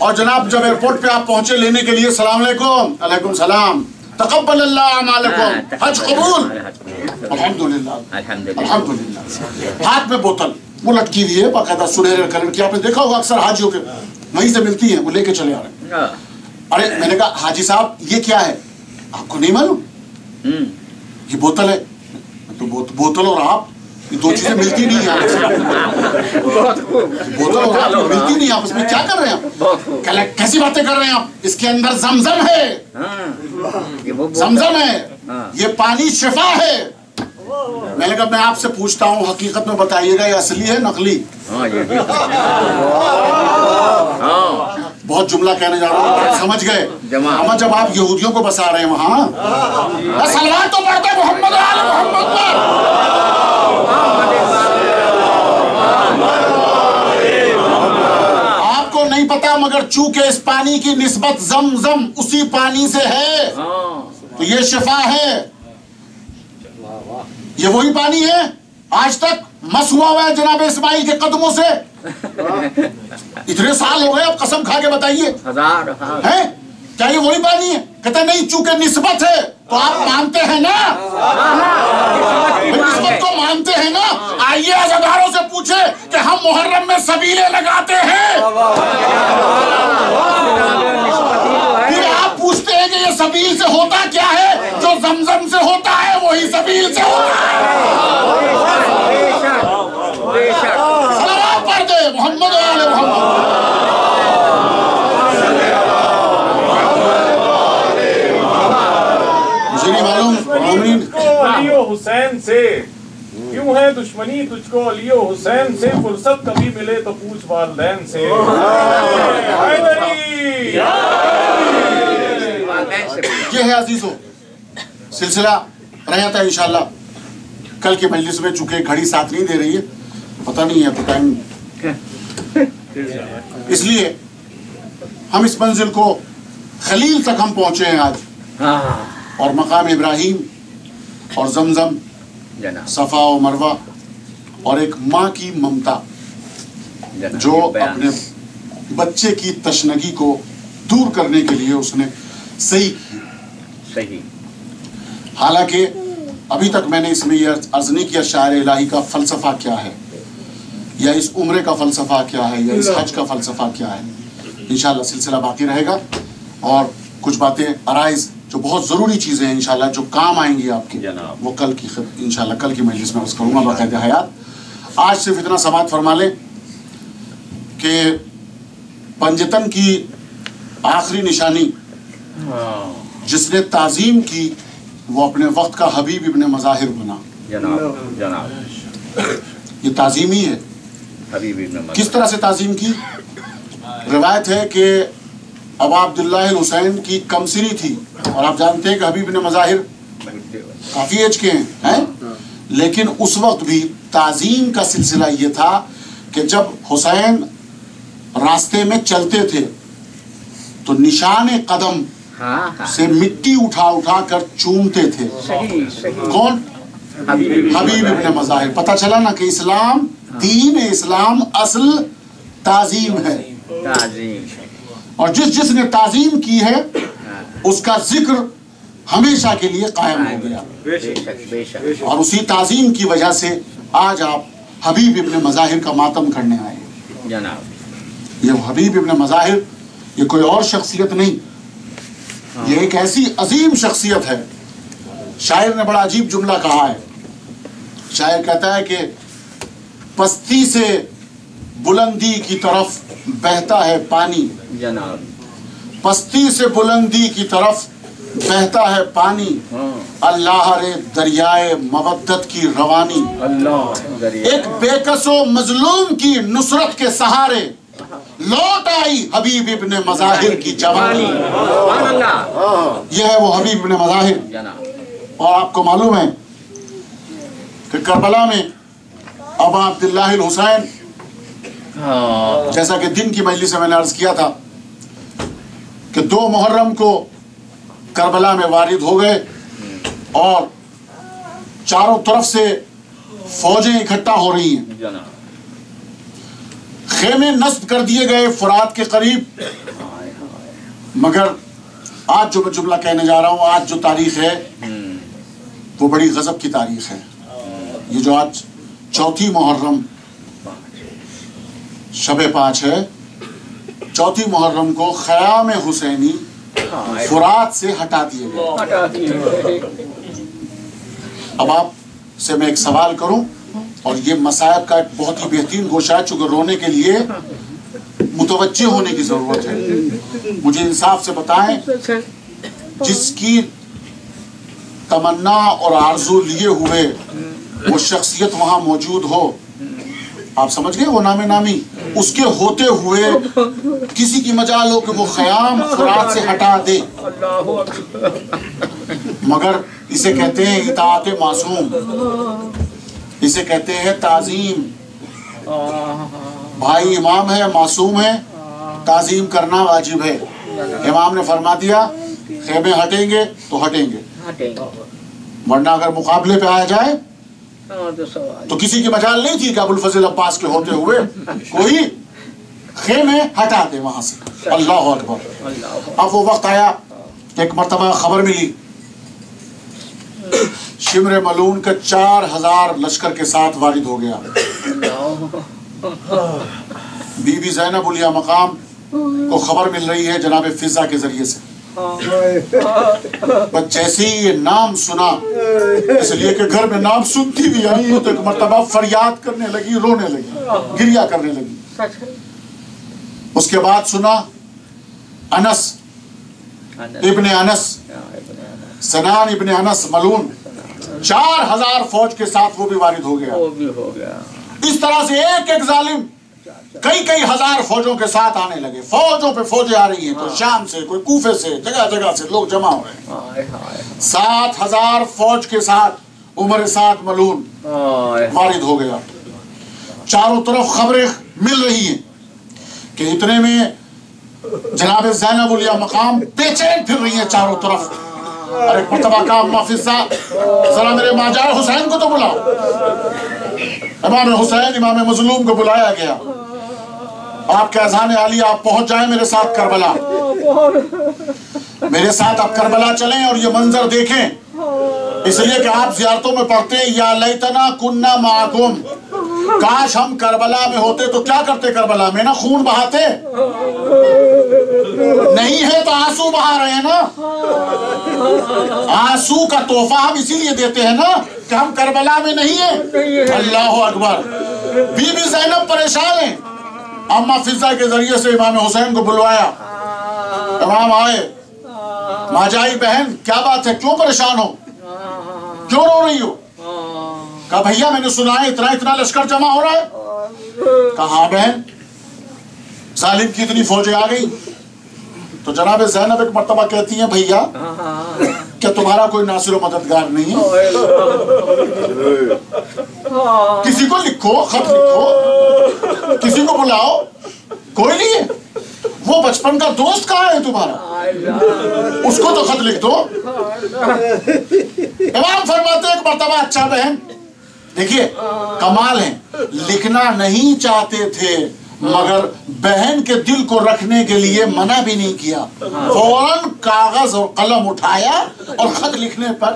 और जनाब जब एयरपोर्ट पे आप पहुंचे लेने के लिए, सलाम अलैकुम, अलैकुम सलाम, तक़ब्बल अल्लाह अमालकुम, हज कबूल, अल्हम्दुलिल्लाह अल्हम्दुलिल्लाह। हाथ में बोतल वो लटकी हुई है बाकायदा सुनहरे कलर की, आपने देखा होगा अक्सर हाजियों के वहीं से मिलती है, वो लेके चले आ रहे हैं। अरे मैंने कहा हाजी साहब ये क्या है, आपको नहीं मालूम? ये बोतल है। तो बोतल और आप, ये दो चीजें मिलती नहीं है, बोतल और आप मिलती नहीं आपस में, क्या कर रहे हैं? कैसी बातें कर रहे हैं आप? इसके अंदर जमजम है, जमजम है, ये पानी शिफा है। मैंने कहा मैं आपसे पूछता हूँ, हकीकत में बताइएगा ये असली है नकली? बहुत जुमला कहने जा रहा हूँ, समझ गए? अम्मा जब आप यहूदियों को बसा रहे हैं वहाँ, सलवात तो पढ़ते मोहम्मद आले मोहम्मद पर। आपको नहीं पता मगर चूंकि इस पानी की निस्बत जमजम उसी पानी से है, तो ये शिफा है, ये वही पानी है। आज तक मस हुआ हुआ है जनाब इस्माइल के कदमों से। इतने साल हो गए, आप कसम खा के बताइए हैं, क्या ये वही पानी है? कहते नहीं, चूंकि निस्बत है तो आप मानते हैं ना, निस्बत को मानते हैं ना। आइए अज़ादारों से पूछे कि हम मुहर्रम में सबीले लगाते हैं, फिर आप पूछते हैं कि ये सबील से होता क्या है? जो जमजम से होता है वही सबील से होता है। सलावत पढ़ दे मोहम्मद आले मोहम्मद। मुझे नहीं मालूम हुसैन से है दुश्मनी तुझको अली और हुसैन से, फुर्सत कभी मिले तो पूछ वालिदैन से। ये है अजीजों, सिलसिला रहता है इंशाल्लाह कल की मजलिस में। चूंकि घड़ी साथ नहीं दे रही है, पता नहीं है तो टाइम, इसलिए हम इस मंजिल को खलील तक हम पहुंचे हैं आज, और मकाम इब्राहिम और जमजम, सफा और मरवा, और एक माँ की ममता जो अपने बच्चे की तशनगी को दूर करने के लिए उसने सही की। हालांकि अभी तक मैंने इसमें यह अर्ज नहीं किया शायर इलाही का फलसफा क्या है, या इस उम्र का फलसफा क्या है, या इस हज का फलसफा क्या है। इंशाल्लाह सिलसिला बाकी रहेगा, और कुछ बातें अराइज जो बहुत ज़रूरी चीज़ें हैं इंशाल्लाह जो काम आएंगी आपके, वो कल की इंशाल्लाह कल की मजलिस में अर्ज करूँगा बाकायदा हयात। आज सिर्फ इतना समात फरमा लें कि पंजतन की आखिरी निशानी जिसने ताज़ीम की वो अपने वक्त का हबीब इब्ने मज़ाहिर बना। ये ताज़ीम ही है। किस तरह से ताज़ीम की? रिवायत है कि अबा अब्दुल्लाह हुसैन की कमसिनी थी, और आप जानते हैं कि हबीब इब्ने मज़ाहिर काफ़ी एज के हैं, लेकिन उस वक्त भी ताज़ीम का सिलसिला ये था कि जब हुसैन रास्ते में चलते थे तो निशान कदम से मिट्टी उठा उठा कर चूमते थे। कौन? हबीब इब्ने मज़ाहिर। पता चला ना कि इस्लाम, दीन इस्लाम असल ताज़ीम है, और जिसने ताज़ीम की है उसका जिक्र हमेशा के लिए कायम हो गया। और उसी ताज़ीम की वजह से आज आप हबीब इब्ने मज़ाहिर का मातम करने आए। ये हबीब इब्ने मज़ाहिर ये कोई और शख्सियत नहीं, ये एक ऐसी अजीम शख्सियत है। शायर ने बड़ा अजीब जुमला कहा है। शायर कहता है कि पस्ती से बुलंदी की तरफ बहता है पानी, पस्ती से बुलंदी की तरफ बहता है पानी, अल्लाह रे दरियाए मवद्दत की रवानी। एक बेकसो मजलूम की नुसरत के सहारे लौट आई हबीब इब्ने मज़ाहिर की जवानी। यह है वो हबीब इब्ने मज़ाहिर। और आपको मालूम है कि करबला में अबा अब्दुल्लाह हुसैन, जैसा कि दिन की मजलिस से मैंने अर्ज किया था कि 2 मुहर्रम को करबला में वारिद हो गए, और चारों तरफ से फौजें इकट्ठा हो रही हैं। खेमे नस्ब कर दिए गए फुरात के करीब। मगर आज जो मैं जुमला कहने जा रहा हूँ, आज जो तारीख है वो बड़ी गजब की तारीख है। ये जो आज 4 मुहर्रम शब 5 है, 4 मुहर्रम को ख़याम हुसैनी फुरात से हटा दिए गए। अब आप से मैं एक सवाल करूं, और ये मसायब का एक बहुत ही बेहतरीन गोशा है, चूँकि रोने के लिए मुतवज्जे होने की ज़रूरत है। मुझे इंसाफ से बताएं, जिसकी तमन्ना और आरजू लिए हुए वो शख्सियत वहाँ मौजूद हो, आप समझ गए, वो नामे नामी, उसके होते हुए किसी की मजाल हो कि वो ख़याम फुरात से हटा दे, मगर इसे कहते हैं इताअत मासूम, इसे कहते हैं ताज़ीम। भाई इमाम है, मासूम है, ताज़ीम करना वाजिब है। इमाम ने फरमा दिया खेमे हटेंगे तो हटेंगे, वरना अगर मुकाबले पे आया जाए तो किसी की मजाल नहीं थी कि अबुल फजल अब्बास के होते हुए कोई खेमे हटा दे वहां से। अल्लाह अकबर। अब वो वक्त आया, एक मरतबा खबर मिली शिमर मलून का 4000 लश्कर के साथ वारिद हो गया। बीबी ज़ैनब उलिया मकाम को खबर मिल रही है जनाब फिजा के जरिए से। बस जैसे ही ये नाम सुना, इसलिए कि घर में नाम सुनती भी आई तो एक मरतबा फरियाद करने लगी, रोने लगी, गिरिया करने लगी। उसके बाद सुना अनस इब्ने अनस, सनान इब्ने अनस मलून, 4000 فوج کے ساتھ وہ بھی وارد ہو گیا. وہ بھی ہو گیا. اس طرح سے ایک ایک ظالم کئی ہزار فوجوں کے ساتھ آنے لگے. فوجوں پہ فوجیں آ رہی ہیں, کوئی شام سے, کوئی کوفے سے, جگہ جگہ سے لوگ جمع ہو رہے ہیں. 7000 فوج کے ساتھ عمر سعد ملعون وارد ہو گیا. چاروں طرف خبریں مل رہی ہیں کہ اتنے میں جناب زینب الیاء مقام بے چین پھر رہی ہیں چاروں طرف. اور ایک مرتبہ کہا اما فضہ ذرا میرے ماجار حسین کو تو بلاؤ. امام حسین امام مظلوم کو بلایا گیا. آپ کے اذان عالیہ آپ پہنچ جائیں میرے ساتھ کربلا, میرے ساتھ آپ کربلا چلیں اور یہ منظر دیکھیں. اس لیے کہ آپ زیارتوں میں پڑھتے ہیں یا لیتنا کننا معکم, کاش ہم کربلا میں ہوتے تو کیا کرتے. کربلا میں نا خون بہاتے, نہیں ہے تو آنسو بہا رہے ہیں نا. آنسو کا تحفہ ہم اسی لیے دیتے ہیں نا کہ ہم کربلا میں نہیں ہیں. اللہ اکبر. بی بی زینب پریشان ہیں. اما فضہ کے ذریعے سے امام حسین کو بلوایا. امام آئے. ماجائی بہن کیا بات ہے, کیوں پریشان ہو, کیوں رو رہی ہو؟ کہا بھیا میں نے سنا ہے اتنا لشکر جمع ہو رہا ہے. کہا ہاں بہن, ظالم کی اتنی فوجیں آ گئی. تو جناب زینب ایک مرتبہ کہتی ہیں بھیا کیا تمہارا کوئی ناصر و مددگار نہیں ہے؟ کسی کو لکھو, خط لکھو, کسی کو بلاؤ. کوئی نہیں ہے. وہ بچپن کا دوست کہاں ہے تمہارا, اس کو تو خط لکھ دو. امام فرماتے ایک مرتبہ اچھا بہن دیکھیے کمال ہے, لکھنا نہیں چاہتے تھے مگر بہن کے دل کو رکھنے کے لیے منع بھی نہیں کیا. فوراً کاغذ اور قلم اٹھایا اور خط لکھنے پر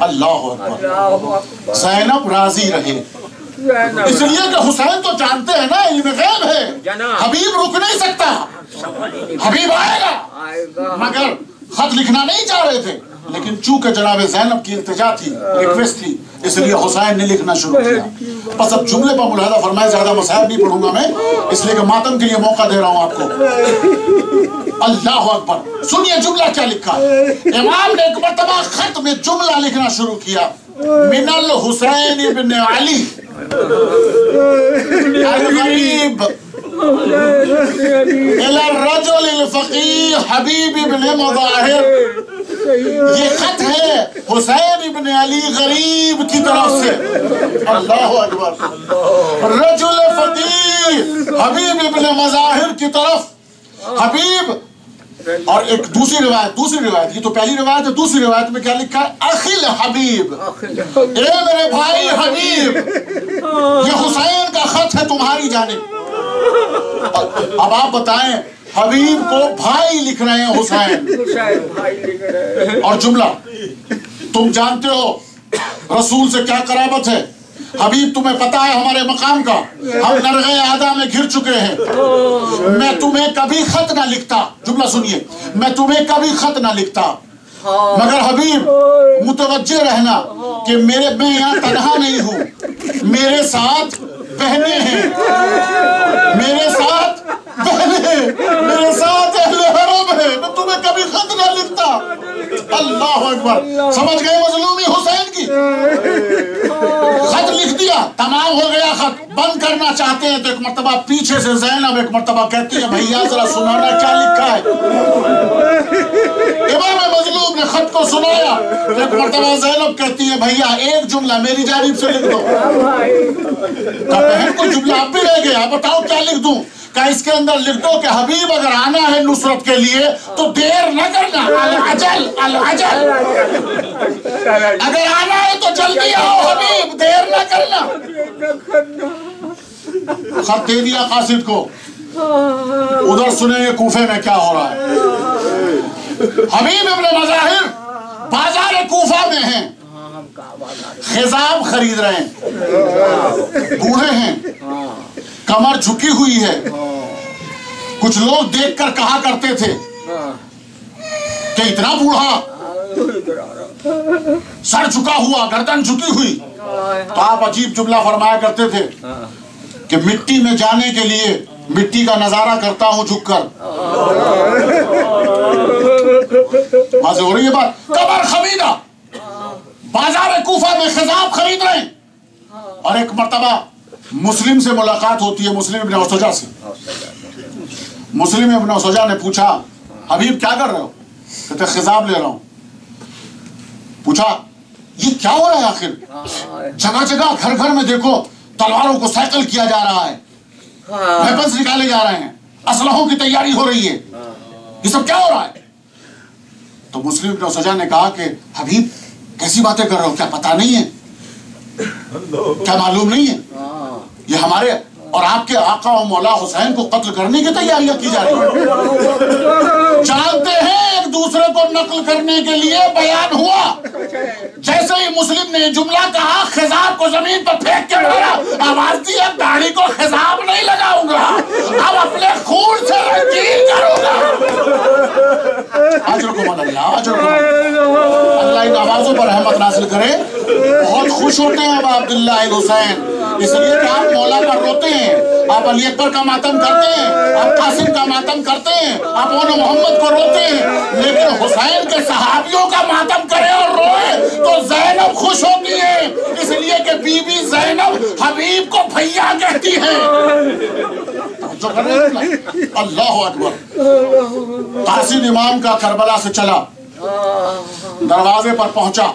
اللہ اکبر. زینب راضی رہے. اس لیے کہ حسین تو جانتے ہیں نا علم غیب ہے, حبیب رک نہیں سکتا, حبیب آئے گا, مگر خط لکھنا نہیں چاہ رہے تھے. لیکن چونکہ جناب زینب کی التجا تھی, ریکویسٹ تھی, اس لیے حسین نے لکھنا شروع کیا. بس اب جملے پر ملاحظہ فرمائے, زیادہ مسائل نہیں پڑھوں گا میں, اس لیے کہ ماتم کے لیے موقع دے رہا ہوں آپ کو. اللہ اکبر. سنیے جملہ کیا لکھا. امام نے ایک مرتبہ خط میں جملہ لکھنا شروع کیا, من الحسین ابن علی الغریب الى الرجل الفقیہ حبیب ابن مظاہر. یہ خط ہے حسین ابن علی غریب کی طرف سے. اللہ اکبر. رجل فقیہ حبیب ابن مظاہر کی طرف. حبیب اور ایک دوسری روایت, یہ تو پہلی روایت ہے. دوسری روایت میں کیا لکھا ہے, اخل حبیب, اے میرے بھائی حبیب, یہ حسین کا خط ہے تمہاری جانب. اب آپ بتائیں حبیب کو بھائی لکھ رہے ہیں حسین. اور جملہ تم جانتے ہو رسول سے کیا قرابت ہے. حبیب تمہیں پتا ہے ہمارے مقام کا, ہم نرغے اعدا میں گر چکے ہیں. میں تمہیں کبھی خط نہ لکھتا, جملہ سنیے, میں تمہیں کبھی خط نہ لکھتا, مگر حبیب متوجہ رہنا کہ میں یہاں تنہا نہیں ہوں, میرے ساتھ بہنیں ہیں, میرے ساتھ اہل حرم ہے. میں تمہیں کبھی خط نہ لکھتا. اللہ اکبر. سمجھ گئے مظلومی حسین کی. خط لکھ دیا, تمام ہو گیا خط. بند کرنا چاہتے ہیں تو ایک مرتبہ پیچھے سے زینب ایک مرتبہ کہتی ہے بھیا ذرا سنانا کیا لکھا ہے. امام مظلوم نے خط کو سنایا. ایک مرتبہ زینب کہتی ہے بھیا ایک جملہ میری جانب سے لکھ دو. بہن کو جملہ اب بھی رہ گیا, بتاؤ کیا لکھ دوں. کہ اس کے اندر لکھ دو کہ حبیب اگر آنا ہے نصرت کے لیے تو دیر نہ کرنا, العجل العجل. اگر آنا ہے تو جلدی آؤ حبیب, دیر نہ کرنا. خط دے دیا قاصد کو. ادھر سنیں یہ کوفے میں کیا ہو رہا ہے. حبیب ابن مظاہر بازار کوفہ میں ہیں, خضاب خرید رہے ہیں, بوڑھے ہیں, کمر جھکی ہوئی ہے. کچھ لوگ دیکھ کر کہا کرتے تھے کہ اتنا بوڑھا, سر جھکا ہوا, گردن جھکی ہوئی. تو آپ عجیب جملہ فرمایا کرتے تھے کہ مٹی میں جانے کے لیے مٹی کا نظارہ کرتا ہوں جھک کر. واضح ہو رہی ہے بات. کمر خمیدہ, बाजार कूफा में खिजाब खरीद रहे हैं। और एक मर्तबा मुस्लिम से मुलाकात होती है, मुस्लिम इब्न उसजा से। मुस्लिम इब्न उसजा ने पूछा, हबीब क्या कर रहे हो? कहते खिजाब ले रहा हूं। पूछा ये क्या हो रहा है आखिर? जगह जगह घर घर में देखो तलवारों को साइकिल किया जा रहा है, वेपन्स निकाले जा रहे हैं, असलहों की तैयारी हो रही है, ये सब क्या हो रहा है? तो मुस्लिम इब्न उसजा ने कहा कि हबीब कैसी बातें कर रहे हो, क्या पता नहीं है, क्या मालूम नहीं है? ये हमारे और आपके आका और मौला हुसैन को कत्ल करने की तैयारियां की जा रही है। जानते हैं एक दूसरे को नकल करने के लिए बयान हुआ। जैसे ही मुस्लिम ने जुमला कहा, खिजाब को जमीन पर फेंक के बोला, आवाज दी, अब दाढ़ी को खिजाब नहीं लगाऊंगा, अब अपने खून से रंगीन करूंगा। अल्लाह इन आवाजों पर रहमत नाज़िल करे। बहुत खुश होते हैं अब अब्दुल्लाह इब्न हुसैन, इसलिए कि आप मौला पर रोते हैं, आप अली अकबर का मातम करते हैं, आप कासिम का मातम करते हैं, आप ओन मोहम्मद को रोते हैं, लेकिन हुसैन के सहाबियों का मातम करे और रोए तो ज़ैनब खुश होती है, इसलिए कि बीबी ज़ैनब हबीब को भैया कहती है। अल्लाह अकबर। कासिम इमाम का करबला से चला, दरवाजे पर पहुंचा,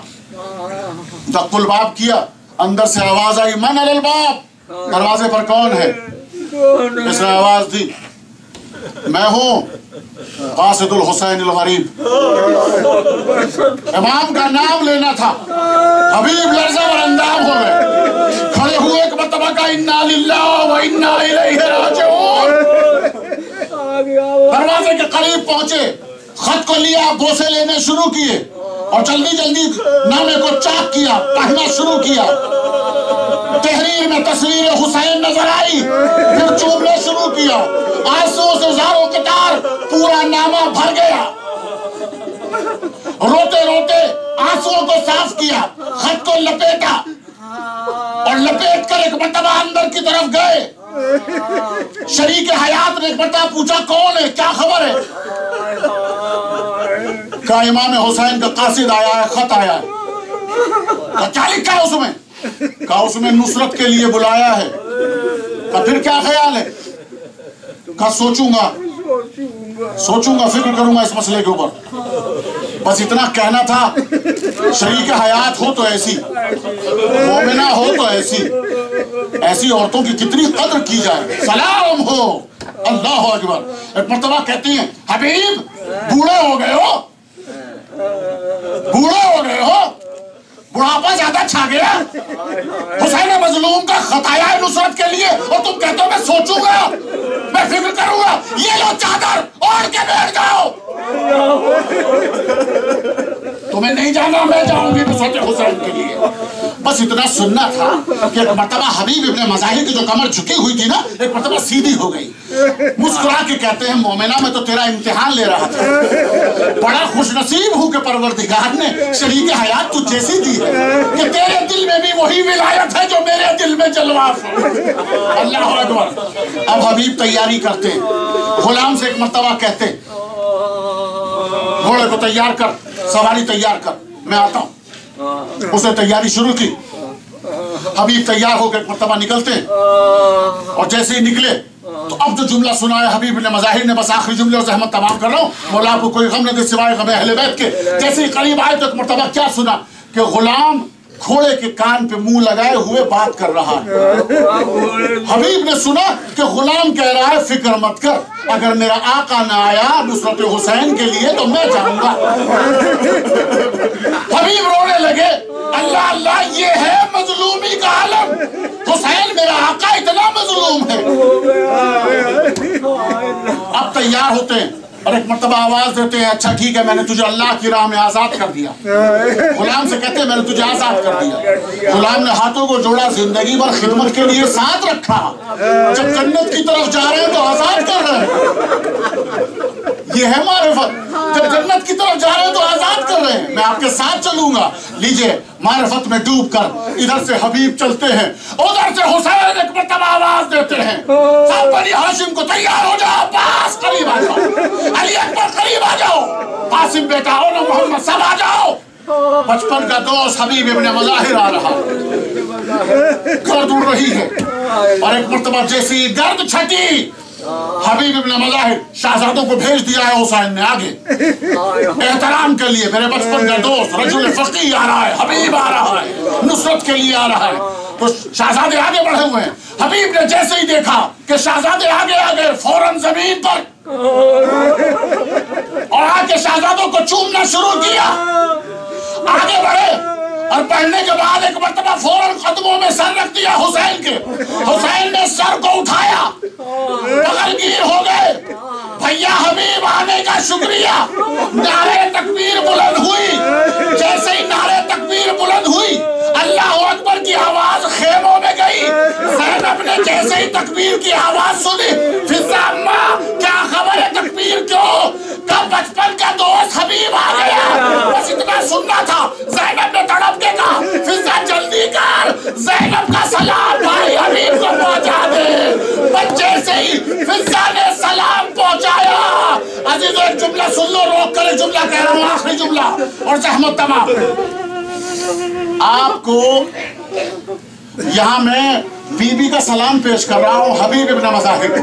दक्कुल बाब किया, अंदर से आवाज आई, मन अल बाब, दरवाजे पर कौन है? इसने आवाज दी, मैं हूं कासिदुल हुसैन अल गरीब। इमाम का नाम लेना था, हबीब लर्ज़ा और अंदाज हो गए, खड़े हुए एक मरतबा का इन्ना लिल्लाह व इन्ना इलैहि राजिऊन। दरवाजे के करीब पहुंचे, खत को लिया, बोसे लेने शुरू किए और जल्दी जल्दी नामे को चाक किया, पढ़ना शुरू किया। तहरीर में तस्वीर हुसैन नजर आई, फिर चूमना शुरू किया, आंसुओं से ज़ारो कतार पूरा नामा भर गया। रोते रोते आंसुओं को साफ किया, खत को लपेटा और लपेट कर एक मरतबा अंदर की तरफ गए। शरीक हयात ने एक मरतबा पूछा, कौन है, क्या खबर है? कहा इमाम हुसैन का कासिद आया है, खत आया है। क्या लिखा है उसमें? कहा उसमें नुसरत के लिए बुलाया है। कहा फिर क्या ख्याल है? कहा सोचूंगा, फिक्र करूंगा इस मसले के ऊपर। बस इतना कहना था। शरीक हयात हो तो ऐसी, मोमिना हो तो ऐसी औरतों की कितनी कदर की जाए। सलाम हो, अल्लाह अकबर। एक मर्तबा कहती हैं, हबीब बूढ़े हो गए हो, बुढ़ापा ज्यादा छा गया। हुसैन मजलूम का खत आया है नुसरत के लिए और तुम कहते हो मैं सोचूंगा, मैं फिक्र करूंगा। ये लो चादर, ओढ़ के बैठ जाओ। तुम्हें नहीं जाना, मैं जाऊंगी नुसरत हुसैन के लिए। बस इतना सुनना था कि एक मर्तबा हबीब इब्ने मज़ाहिर की जो कमर झुकी हुई थी ना, एक मर्तबा सीधी हो गई। मुस्कुरा के कहते हैं, मोमिना मैं तो तेरा इम्तिहान ले रहा था, बड़ा खुशनसीब हूं कि परवरदिगार ने शरीक हयात तुझ जैसी दी है कि तेरे दिल में भी वही विलायत है जो मेरे दिल में जलवास है। अल्लाह अकबर। अब हबीब तैयारी करते, गुलाम से एक मर्तबा कहते, घोड़े को तैयार कर, सवारी तैयार कर, मैं आता हूं। उसने तैयारी शुरू की। हबीब तैयार होकर मर्तबा निकलते और जैसे ही निकले तो अब जो जुमला सुनाया हबीब ने मज़ाहिर ने, बस आखिरी जुमले और ज़हमत तमाम कर रहा हूँ, मौला को कोई गम न दे सिवाय गम अहले बैत के। जैसे ही करीब आए तो एक मर्तबा क्या सुना कि गुलाम घोड़े के कान पे मुंह लगाए हुए बात कर रहा है। हबीब ने सुना कि गुलाम कह रहा है, फिक्र मत कर, अगर मेरा आका ना आया नुसरत हुसैन के लिए तो मैं जाऊंगा। हबीब रोने लगे, अल्लाह अल्लाह, ये है मजलूमी का आलम। हुसैन मेरा आका इतना मजलूम है। अब तैयार होते हैं और एक मर्तबा आवाज देते हैं, अच्छा ठीक है, मैंने तुझे अल्लाह की राह में आजाद कर दिया। गुलाम से कहते हैं, मैंने तुझे आजाद कर दिया। गुलाम ने हाथों को जोड़ा, जिंदगी भर खिदमत के लिए साथ रखा, जब जन्नत की तरफ जा रहे हैं तो आजाद कर रहे हैं। ये है मारिफत। जब जन्नत की तरफ जा रहे हैं तो आजाद कर रहे हैं, मैं आपके साथ चलूंगा। लीजिए, मारिफत में डूब कर इधर से हबीब चलते हैं, उधर से हुसैन एक मर्तबा आवाज देते हैं, सब बनी हाशिम को तैयार हो जाओ, पास करीब आ जाओ, अली अकबर करीब आ जाओ, कासिम बेटा और मोहम्मद सब आ जाओ। बचपन का दोस्त हबीब इब्न मज़ाहिर आ रहा, गर्द उड़ रही है, और एक मर्तबा जैसी गर्द छटी, हबीब इब्न मज़ाहिर शहजादों को भेज दिया है हुसैन ने आगे एहतराम के लिए। मेरे बचपन का दोस्त रजुल फकीह आ रहा है, हबीब आ रहा है, नुसरत के लिए आ रहा है। तो शहजादे आगे बढ़े हुए हैं। हबीब ने जैसे ही देखा कि शहजादे आगे आगे, फौरन जमीन पर और आके शहजादों को चूमना शुरू किया। आगे बढ़े और पढ़ने के बाद एक मर्तबा फौरन कदमों में सर रख दिया हुसैन के। हुसैन ने सर को उठाया, बगलगीर हो गए। भैया हबीब आने का शुक्रिया। नारे तकबीर बुलंद हुई। जैसे ही नारे तकबीर बुलंद हुई, अल्लाह अकबर की आवाज खेमों में गई। ज़ैनब ने जैसे ही तकबीर की आवाज सुनी, फिज़ा अम्मा क्या खबर है, तकबीर क्यों? कब बचपन का दोस्त हबीब आ गया, बस इतना सुनना था। ज़ैनब ने तड़प के कहा, फिज़ा जल्दी कर, ज़ैनब का सलाम भाई हबीब को पहुंचा दे। बच्चे से ही फिज़ा ने सलाम पहुंचाया। अजीज़ों एक जुमला सुन लो, रोक कर एक जुमला कह रहा हूँ, आखिरी जुमला और ज़हमत तमाम। आपको यहाँ मैं बीबी का सलाम पेश कर रहा हूँ हबीब इब्न मज़ाहिर को,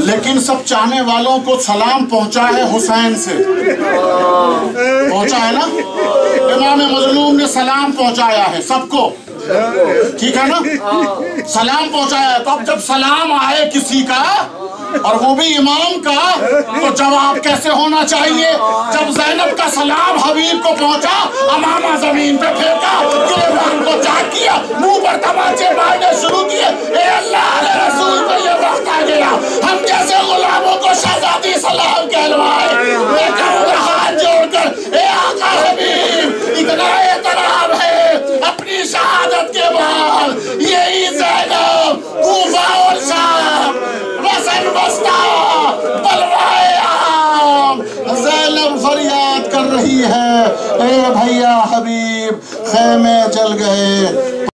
लेकिन सब चाहने वालों को सलाम पहुंचा है हुसैन से, पहुंचा है ना। इमाम मज़लूम ने सलाम पहुंचाया है सबको, ठीक है ना, सलाम पहुंचाया है। तो अब जब सलाम आए किसी का और वो भी इमाम का, तो जवाब कैसे होना चाहिए? जब ज़ैनब का सलाम हबीब को पहुंचा, अमामा जमीन पे फेंका, गिरबान को चाक किया, मुंह पर तमाचे मारने शुरू किए। ए अल्लाह